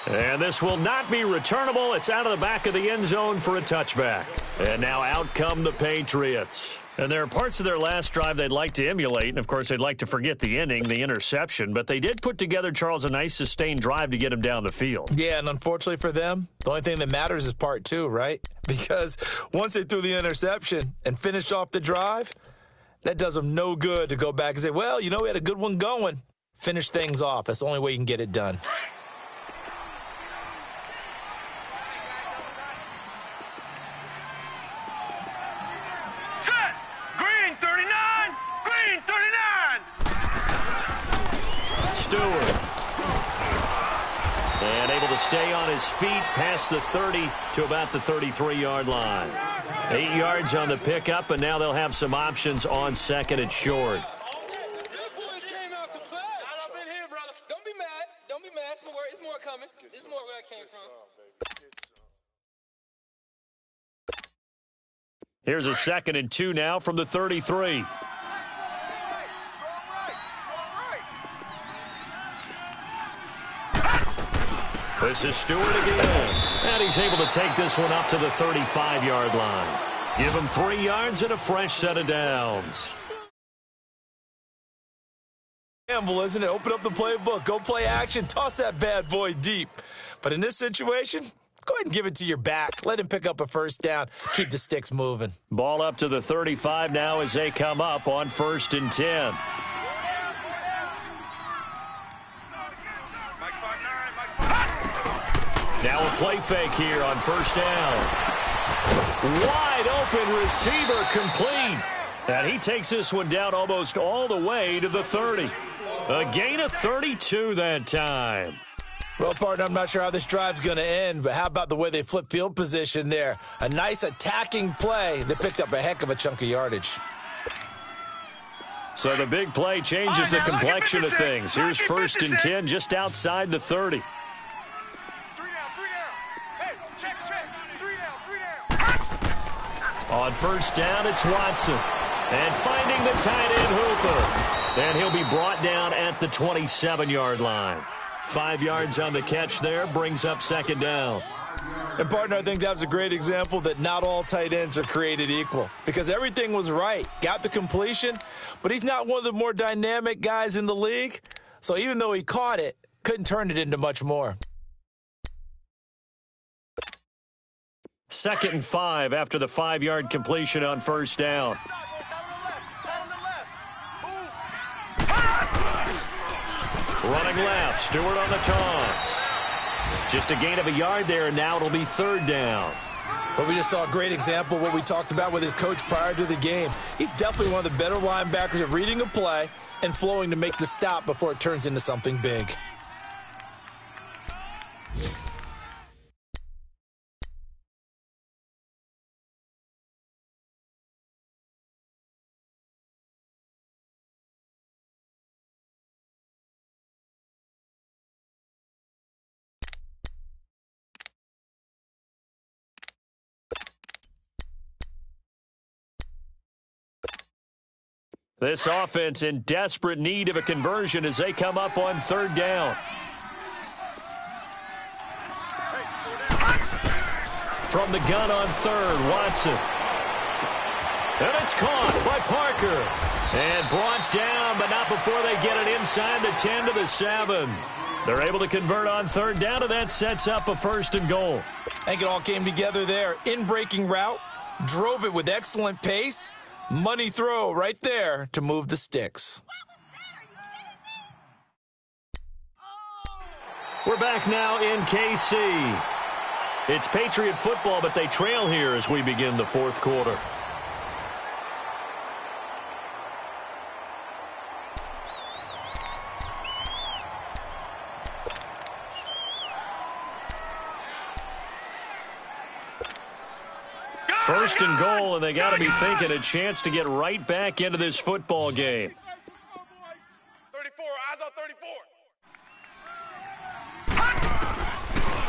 And this will not be returnable. It's out of the back of the end zone for a touchback. And now out come the Patriots. And there are parts of their last drive they'd like to emulate. And, of course, they'd like to forget the inning, the interception. But they did put together, Charles, a nice sustained drive to get him down the field. Yeah, and unfortunately for them, the only thing that matters is part 2, right? Because once they threw the interception and finished off the drive, that does them no good to go back and say, well, you know, we had a good one going. Finish things off. That's the only way you can get it done. Set! Green 39! Green 39! Stewart. And able to stay on his feet past the 30 to about the 33-yard line. 8 yards on the pickup, and now they'll have some options on second and short. Here's a 2nd and 2 now from the 33. This is Stewart again. And he's able to take this one up to the 35-yard line. Give him 3 yards and a fresh set of downs. Gamble, isn't it? Open up the playbook. Go play action. Toss that bad boy deep. But in this situation, go ahead and give it to your back. Let him pick up a first down. Keep the sticks moving. Ball up to the 35 now as they come up on 1st and 10. Now a play fake here on 1st down. Wide open receiver complete. And he takes this one down almost all the way to the 30. A gain of 32 that time. Well, partner, I'm not sure how this drive's going to end, but how about the way they flip field position there? A nice attacking play that picked up a heck of a chunk of yardage. So the big play changes the complexion of things. Here's 1st and 10 just outside the 30. On 1st down, it's Watson. And finding the tight end Hooper. And he'll be brought down at the 27-yard line. 5 yards on the catch there, brings up 2nd down. And, partner, I think that was a great example that not all tight ends are created equal. Because everything was right. Got the completion, but he's not one of the more dynamic guys in the league. So even though he caught it, couldn't turn it into much more. 2nd and 5 after the 5-yard completion on 1st down. Running left, Stewart on the toss. Just a gain of a yard there, and now it'll be 3rd down. Well, we just saw a great example of what we talked about with his coach prior to the game. He's definitely one of the better linebackers at reading a play and flowing to make the stop before it turns into something big. This offense in desperate need of a conversion as they come up on 3rd down. From the gun on 3rd, Watson. And it's caught by Parker. And brought down, but not before they get it inside the 10 to the 7. They're able to convert on 3rd down, and that sets up a 1st and goal. I think it all came together there. In-breaking route, drove it with excellent pace. Money throw right there to move the sticks. We're back now in KC. It's Patriot football, but they trail here as we begin the 4th quarter. First and goal, and they got to be thinking a chance to get right back into this football game. 34, eyes on 34.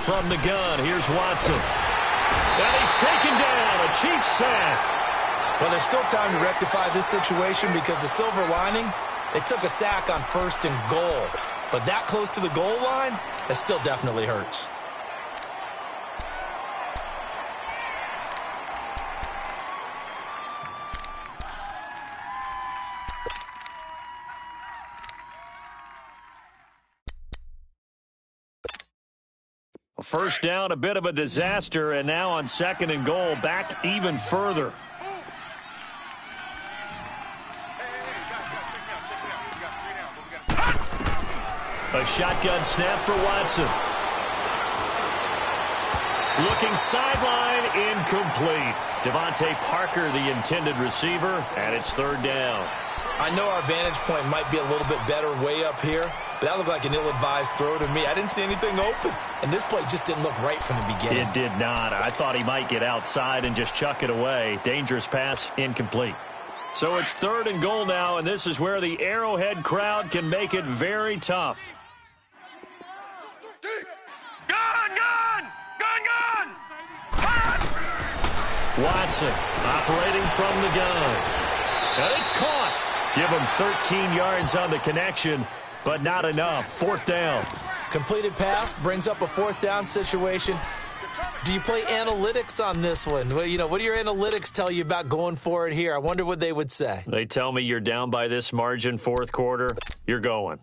From the gun, here's Watson. And he's taken down, a Chiefs sack. Well, there's still time to rectify this situation because the silver lining, they took a sack on 1st and goal. But that close to the goal line, that still definitely hurts. First down, a bit of a disaster, and now on 2nd and goal, back even further. A shotgun snap for Watson. Looking sideline, incomplete. Devontae Parker, the intended receiver, and it's third down. I know our vantage point might be a little bit better way up here, but that looked like an ill-advised throw to me. I didn't see anything open, and this play just didn't look right from the beginning. It did not. I thought he might get outside and just chuck it away. Dangerous pass, incomplete. So it's third and goal now, and this is where the Arrowhead crowd can make it very tough. Watson operating from the gun. And it's caught. Give him 13 yards on the connection, but not enough. Fourth down. Completed pass brings up a fourth down situation. Do you play analytics on this one? Well, what do your analytics tell you about going for it here? I wonder what they would say. They tell me you're down by this margin fourth quarter. You're going.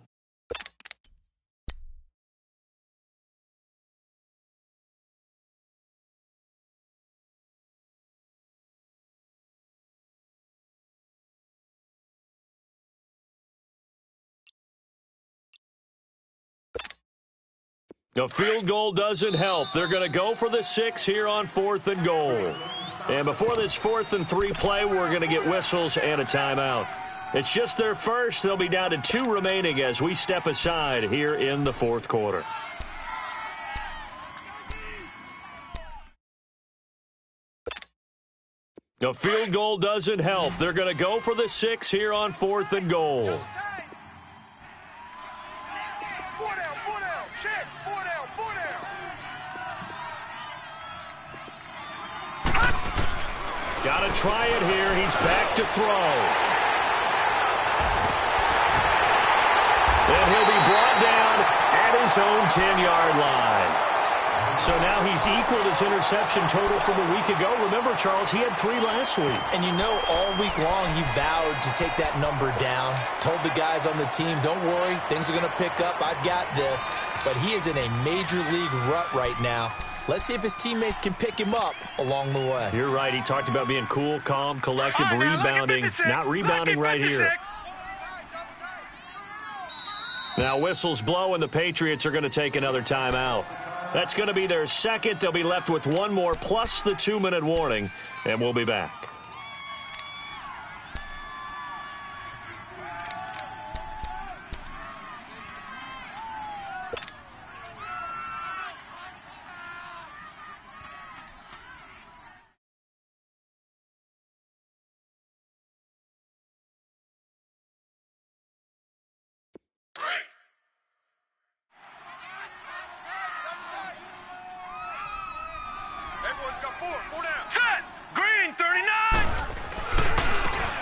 A field goal doesn't help. They're going to go for the 6 here on fourth and goal. And before this 4th and 3 play, we're going to get whistles and a timeout. It's just their first. They'll be down to 2 remaining as we step aside here in the fourth quarter. A field goal doesn't help. They're going to go for the 6 here on fourth and goal. Got to try it here. He's back to throw. And he'll be brought down at his own 10-yard line. So now he's equaled his interception total from a week ago. Remember, Charles, he had 3 last week. And all week long he vowed to take that number down. Told the guys on the team, don't worry, things are going to pick up. I've got this. But he is in a major league rut right now. Let's see if his teammates can pick him up along the way. You're right. He talked about being cool, calm, collective, rebounding. Not rebounding right here. Now whistles blow, and the Patriots are going to take another timeout. That's going to be their second. They'll be left with 1 more plus the 2-minute warning, and we'll be back.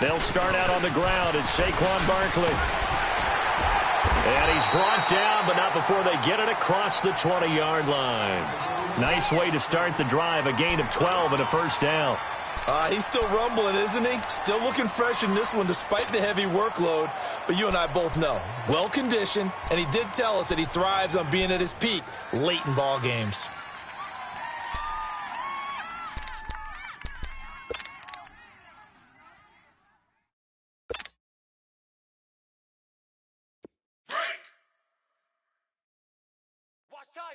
They'll start out on the ground. It's Saquon Barkley. And he's brought down, but not before they get it across the 20-yard line. Nice way to start the drive. A gain of 12 and a first down. He's still rumbling, isn't he? Still looking fresh in this one despite the heavy workload. But you and I both know, well-conditioned, and he did tell us that he thrives on being at his peak late in ball games.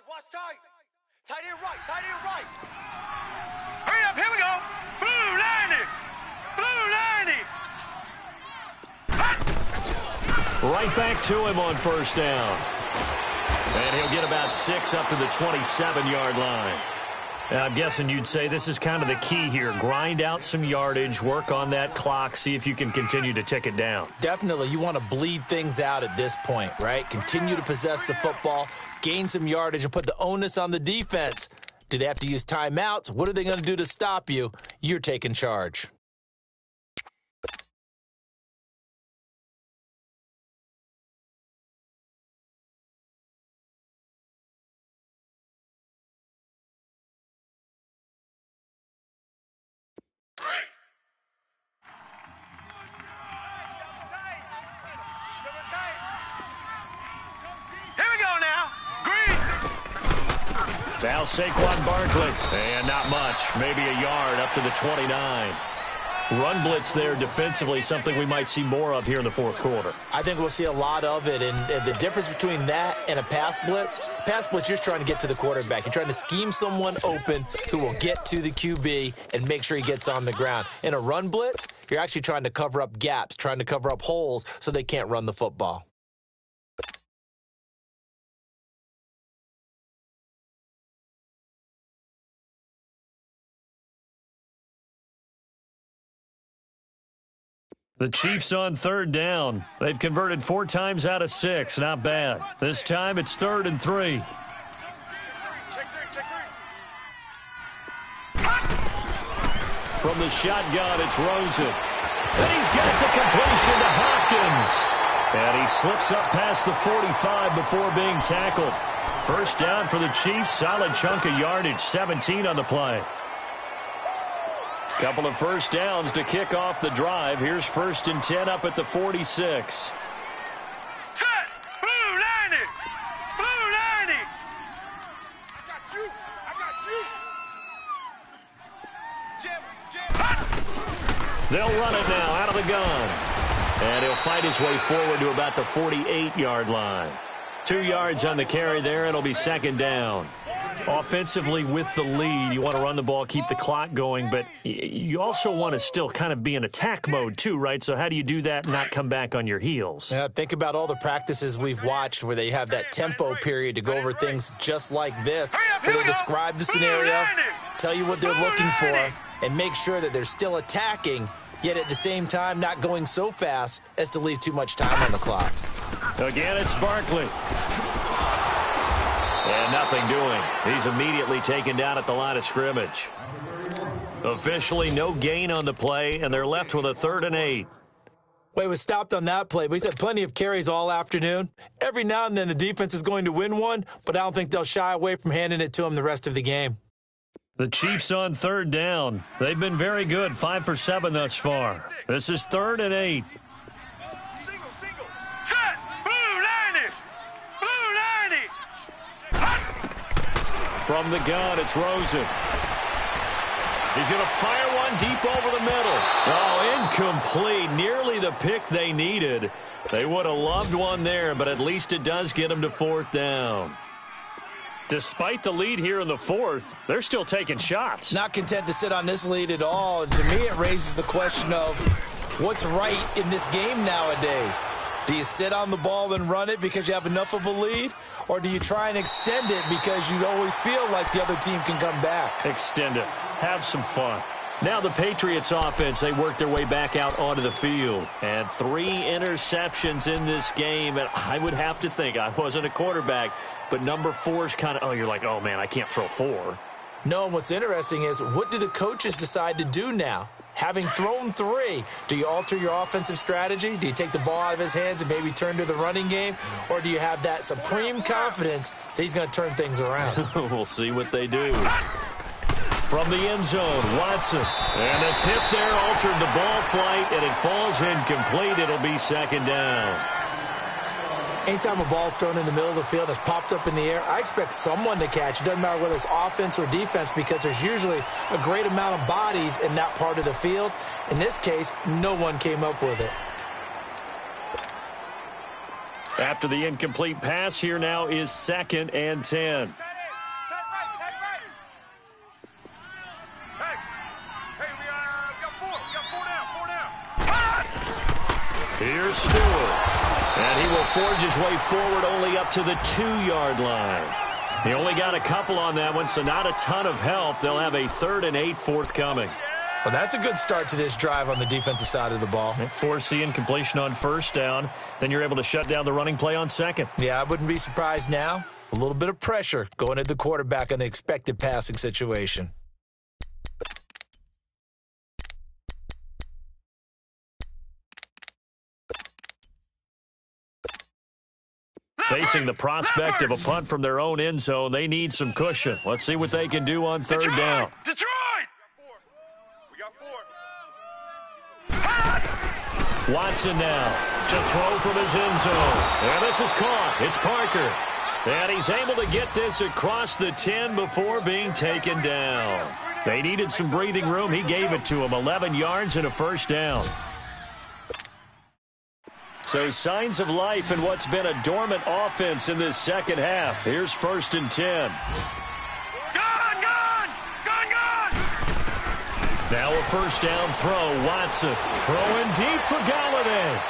Watch tight. Tight end right. Hurry up, here we go. Blue 90. Right back to him on first down. And he'll get about 6 up to the 27-yard line. And I'm guessing you'd say this is kind of the key here. Grind out some yardage, work on that clock, see if you can continue to tick it down. Definitely. You want to bleed things out at this point, right? Continue to possess the football, gain some yardage, and put the onus on the defense. Do they have to use timeouts? What are they going to do to stop you? You're taking charge. Now Saquon Barkley, and not much, maybe a yard up to the 29. run blitz there defensively, something we might see more of here in the fourth quarter. I think we'll see a lot of it, and the difference between that and a pass blitz, you're just trying to get to the quarterback. You're trying to scheme someone open who will get to the QB and make sure he gets on the ground. In a run blitz, you're actually trying to cover up gaps, trying to cover up holes so they can't run the football. The Chiefs on third down. They've converted 4 times out of 6. Not bad. This time it's 3rd and 3. From the shotgun, it's Rosen. And he's got the completion to Hopkins. And he slips up past the 45 before being tackled. First down for the Chiefs. Solid chunk of yardage. 17 on the play. Couple of first downs to kick off the drive. Here's 1st and 10 up at the 46. Set! Blue 90! Blue 90! I got you! I got you! Jim! They'll run it now out of the gun. And he'll fight his way forward to about the 48-yard line. 2 yards on the carry there. It'll be 2nd down. Offensively with the lead, you want to run the ball, keep the clock going, but you also want to still kind of be in attack mode too, right? So how do you do that and not come back on your heels? Yeah, think about all the practices we've watched where they have that tempo period to go over things just like this, where they describe the scenario, tell you what they're looking for, and make sure that they're still attacking, yet at the same time not going so fast as to leave too much time on the clock. Again, it's Barkley. And nothing doing. He's immediately taken down at the line of scrimmage. Officially no gain on the play, and they're left with a 3rd and 8. Well, he was stopped on that play, but he's had plenty of carries all afternoon. Every now and then the defense is going to win one, but I don't think they'll shy away from handing it to him the rest of the game. The Chiefs on 3rd down. They've been very good, 5 for 7 thus far. This is 3rd and 8. Single. Set! Blue 90! Blue 90! From the gun, it's Rosen. He's going to fire one deep over the middle. Oh, incomplete. Nearly the pick they needed. They would have loved one there, but at least it does get them to 4th down. Despite the lead here in the 4th, they're still taking shots. Not content to sit on this lead at all. And to me, it raises the question of what's right in this game nowadays. Do you sit on the ball and run it because you have enough of a lead? Or do you try and extend it because you always feel like the other team can come back? Extend it. Have some fun. Now the Patriots offense, they work their way back out onto the field. And 3 interceptions in this game. And I would have to think, I wasn't a quarterback, but number 4 is kind of, oh, you're like, oh, man, I can't throw 4. No, and what's interesting is what do the coaches decide to do now? Having thrown 3, do you alter your offensive strategy? Do you take the ball out of his hands and maybe turn to the running game? Or do you have that supreme confidence that he's going to turn things around? We'll see what they do. From the end zone, Watson. And the tip there altered the ball flight, and it falls incomplete. It'll be 2nd down. Anytime a ball's thrown in the middle of the field and it's popped up in the air, I expect someone to catch. It doesn't matter whether it's offense or defense because there's usually a great amount of bodies in that part of the field. In this case, no one came up with it. After the incomplete pass, here now is 2nd and 10. Here's Stewart. And he will forge his way forward only up to the 2-yard line. He only got a couple on that one, so not a ton of help. They'll have a 3rd and 8 forthcoming. Well, that's a good start to this drive on the defensive side of the ball. Force the incompletion on 1st down. Then you're able to shut down the running play on 2nd. Yeah, I wouldn't be surprised now. A little bit of pressure going at the quarterback in an expected passing situation. Facing the prospect of a punt from their own end zone, they need some cushion. Let's see what they can do on 3rd down. Detroit! We got 4. Watson now to throw from his end zone. And this is caught. It's Parker. And he's able to get this across the 10 before being taken down. They needed some breathing room. He gave it to them. 11 yards and a first down. So signs of life in what's been a dormant offense in this second half. Here's 1st and 10. Now a first down throw. Watson throwing deep for Galladay.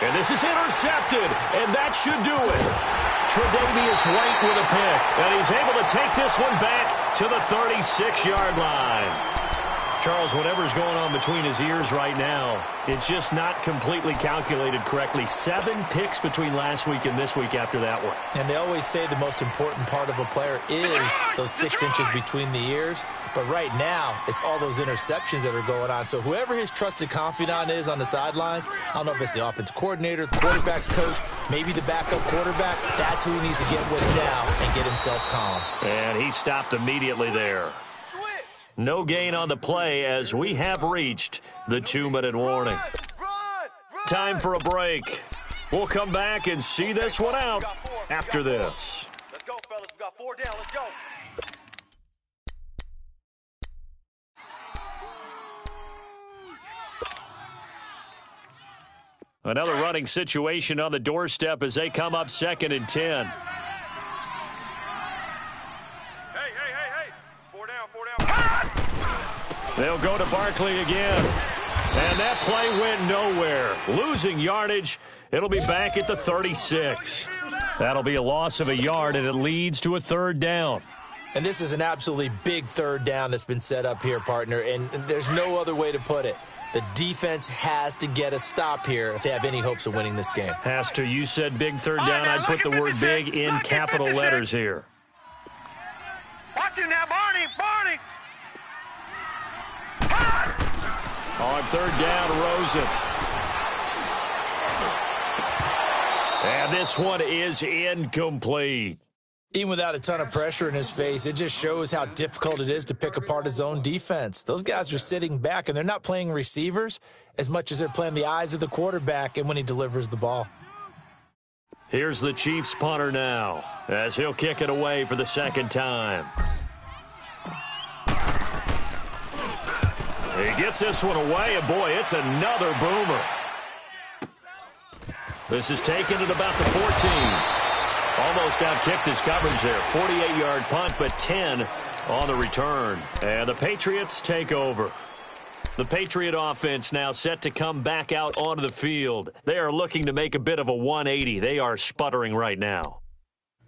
And this is intercepted, and that should do it. Tre'Davious White with a pick, and he's able to take this one back to the 36-yard line. Charles, whatever's going on between his ears right now, it's just not completely calculated correctly. 7 picks between last week and this week after that one. And they always say the most important part of a player is those 6 inches between the ears. But right now, it's all those interceptions that are going on. So whoever his trusted confidant is on the sidelines, I don't know if it's the offensive coordinator, the quarterback's coach, maybe the backup quarterback, that's who he needs to get with now and get himself calm. And he stopped immediately there. No gain on the play as we have reached the 2-minute warning. Time for a break. We'll come back and see this one out after this. Let's go, fellas. We got 4 down. Let's go. Another running situation on the doorstep as they come up 2nd and 10. Hey. 4 down. They'll go to Barkley again. And that play went nowhere. Losing yardage. It'll be back at the 36. That'll be a loss of a yard, and it leads to a 3rd down. And this is an absolutely big 3rd down that's been set up here, partner, and there's no other way to put it. The defense has to get a stop here if they have any hopes of winning this game. Has to. You said big 3rd down. I'd put the word big in capital letters here. Watch it now, Barney. On 3rd down, Rosen. And this one is incomplete. Even without a ton of pressure in his face, it just shows how difficult it is to pick apart his own defense. Those guys are sitting back, and they're not playing receivers as much as they're playing the eyes of the quarterback and when he delivers the ball. Here's the Chiefs punter now as he'll kick it away for the 2nd time. He gets this one away, and boy, it's another boomer. This is taken at about the 14. Almost outkicked his coverage there. 48-yard punt, but 10 on the return. And the Patriots take over. The Patriot offense now set to come back out onto the field. They are looking to make a bit of a 180. They are sputtering right now.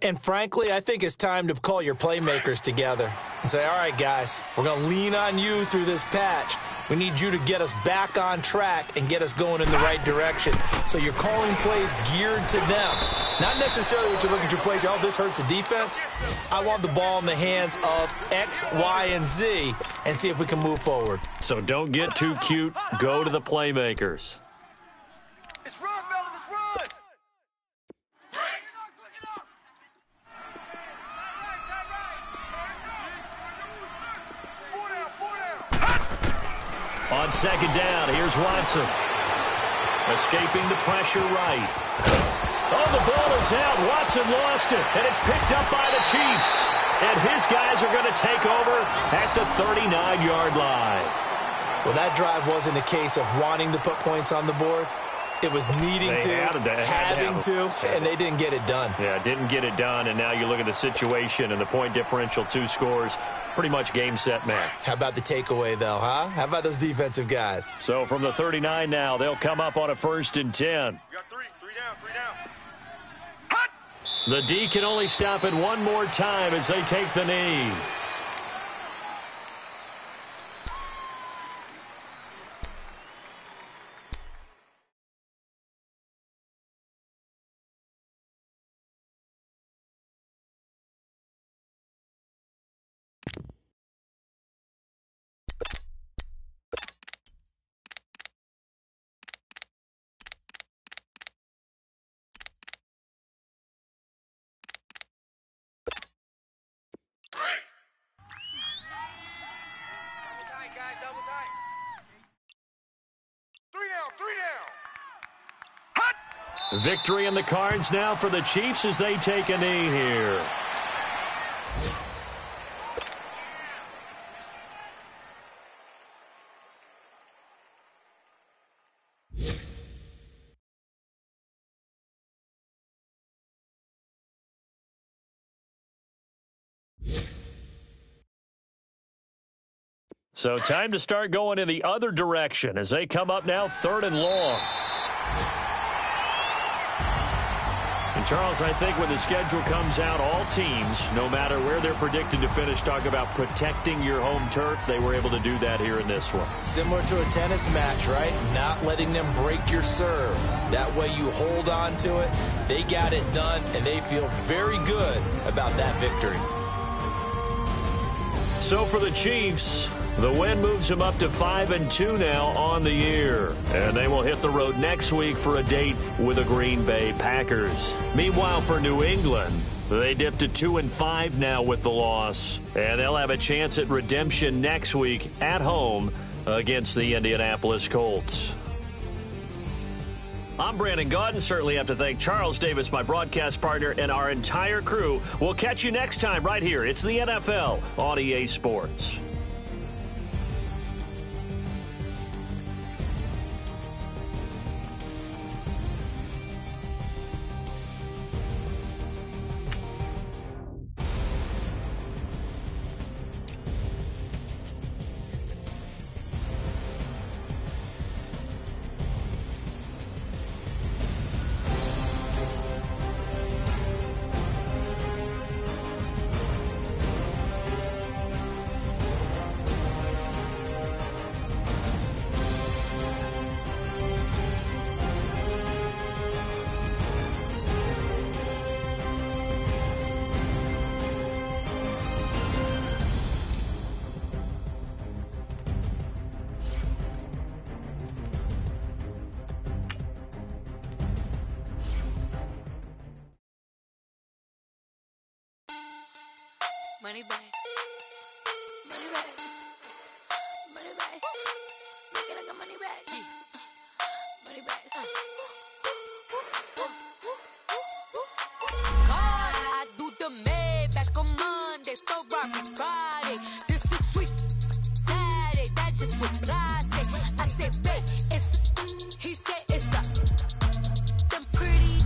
And frankly, I think it's time to call your playmakers together and say, all right, guys, we're going to lean on you through this patch. We need you to get us back on track and get us going in the right direction. So you're calling plays geared to them. Not necessarily what you look at your plays, oh, this hurts the defense. I want the ball in the hands of X, Y, and Z and see if we can move forward. So don't get too cute. Go to the playmakers. It's run, fellas. It's run. On 2nd down, here's Watson. Escaping the pressure right. Oh, the ball is out. Watson lost it, and it's picked up by the Chiefs. And his guys are going to take over at the 39-yard line. Well, that drive wasn't a case of wanting to put points on the board. It was needing having to, and they didn't get it done. Yeah, didn't get it done, and now you look at the situation and the point differential, 2 scores, pretty much game, set, match. How about the takeaway, though, huh? How about those defensive guys? So from the 39 now, they'll come up on a 1st and 10. You got 3 down. Hot! The D can only stop it one more time as they take the knee. Victory in the cards now for the Chiefs as they take a knee here. So time to start going in the other direction as they come up now 3rd and long. And Charles, I think when the schedule comes out, all teams, no matter where they're predicted to finish, talk about protecting your home turf. They were able to do that here in this one. Similar to a tennis match, right? Not letting them break your serve. That way you hold on to it. They got it done, and they feel very good about that victory. So for the Chiefs, the win moves them up to 5-2 now on the year. And they will hit the road next week for a date with the Green Bay Packers. Meanwhile, for New England, they dipped to 2-5 now with the loss. And they'll have a chance at redemption next week at home against the Indianapolis Colts. I'm Brandon Gaudin. Certainly have to thank Charles Davis, my broadcast partner, and our entire crew. We'll catch you next time right here. It's the NFL on EA Sports. Money back. Money back. Money back. Make it like a money back. Money back. God, I do the Maybach on Monday, Ferrari Friday. This is sweet Saturday, that's just what I say. I said, babe, it's, he said it's a, them pretty,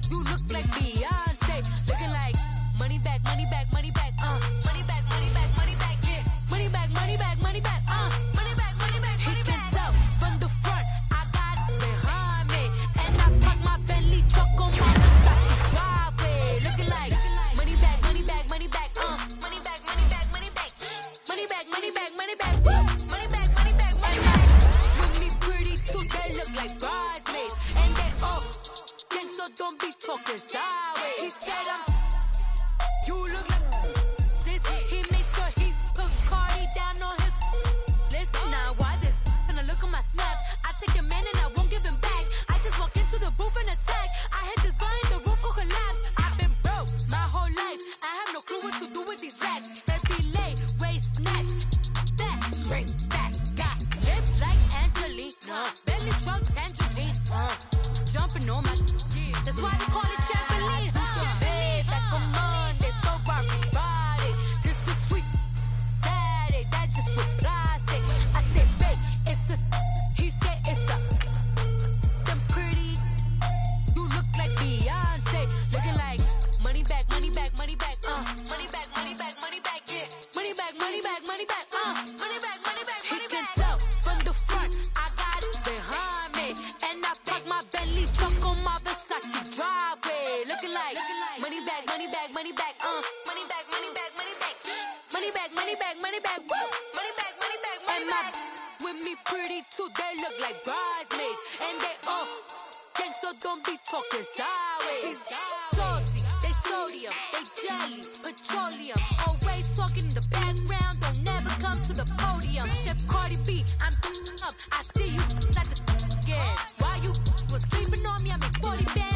you look like Beyonce, looking like money back, money back, money back, money back, money back, money back, yeah, money back, money back, money back, money back, money back, he can tell from the front, I got it behind me, and I park my Bentley truck on my Versace driveway, looking like money back, money back, money back, money back, money back, money back, money back, money back, money back, money back, money back, money back, with me pretty too, they look like bridesmaids, and they all, gang, so don't be talking sideways, he said you look like this. He makes sure he put Cardi down on his list. Now why this? When I look at my snap, I take a man and I won't give him back. I just walk into the booth and attack. I hit this button, the roof will collapse. I've been broke my whole life. I have no clue what to do with these racks. Heavy lay, waist snatch, back, straight back. Got hips like Angelina, belly truck tangerine, jumping on my. That's why they call it trampoline. Babe, like a Monday, Ferrari Friday. This is sweet Saturday, that's just what I say. I said, babe, it's a, he said it's a, them pretty, you look like Beyonce, looking like money back, money back, money back, money back, money back, money back, yeah, money back, money back, money back, money back, money back, he can tell from the front, I got it behind me, and I park my Bentley truck on my Versace driveway, looking like money back, money back, money back, money back, money back, money back, money back, money back, money back, woo, money back, money back, money back, with me pretty too, they look like bridesmaids, and they all, gang, so don't be talking sideways, salty, they sodium, they jelly, petroleum, always talking in the background, don't never come to the podium, Chef Cardi B, I'm up, I see you like the again, why you was sleeping on me, I make 40 bands.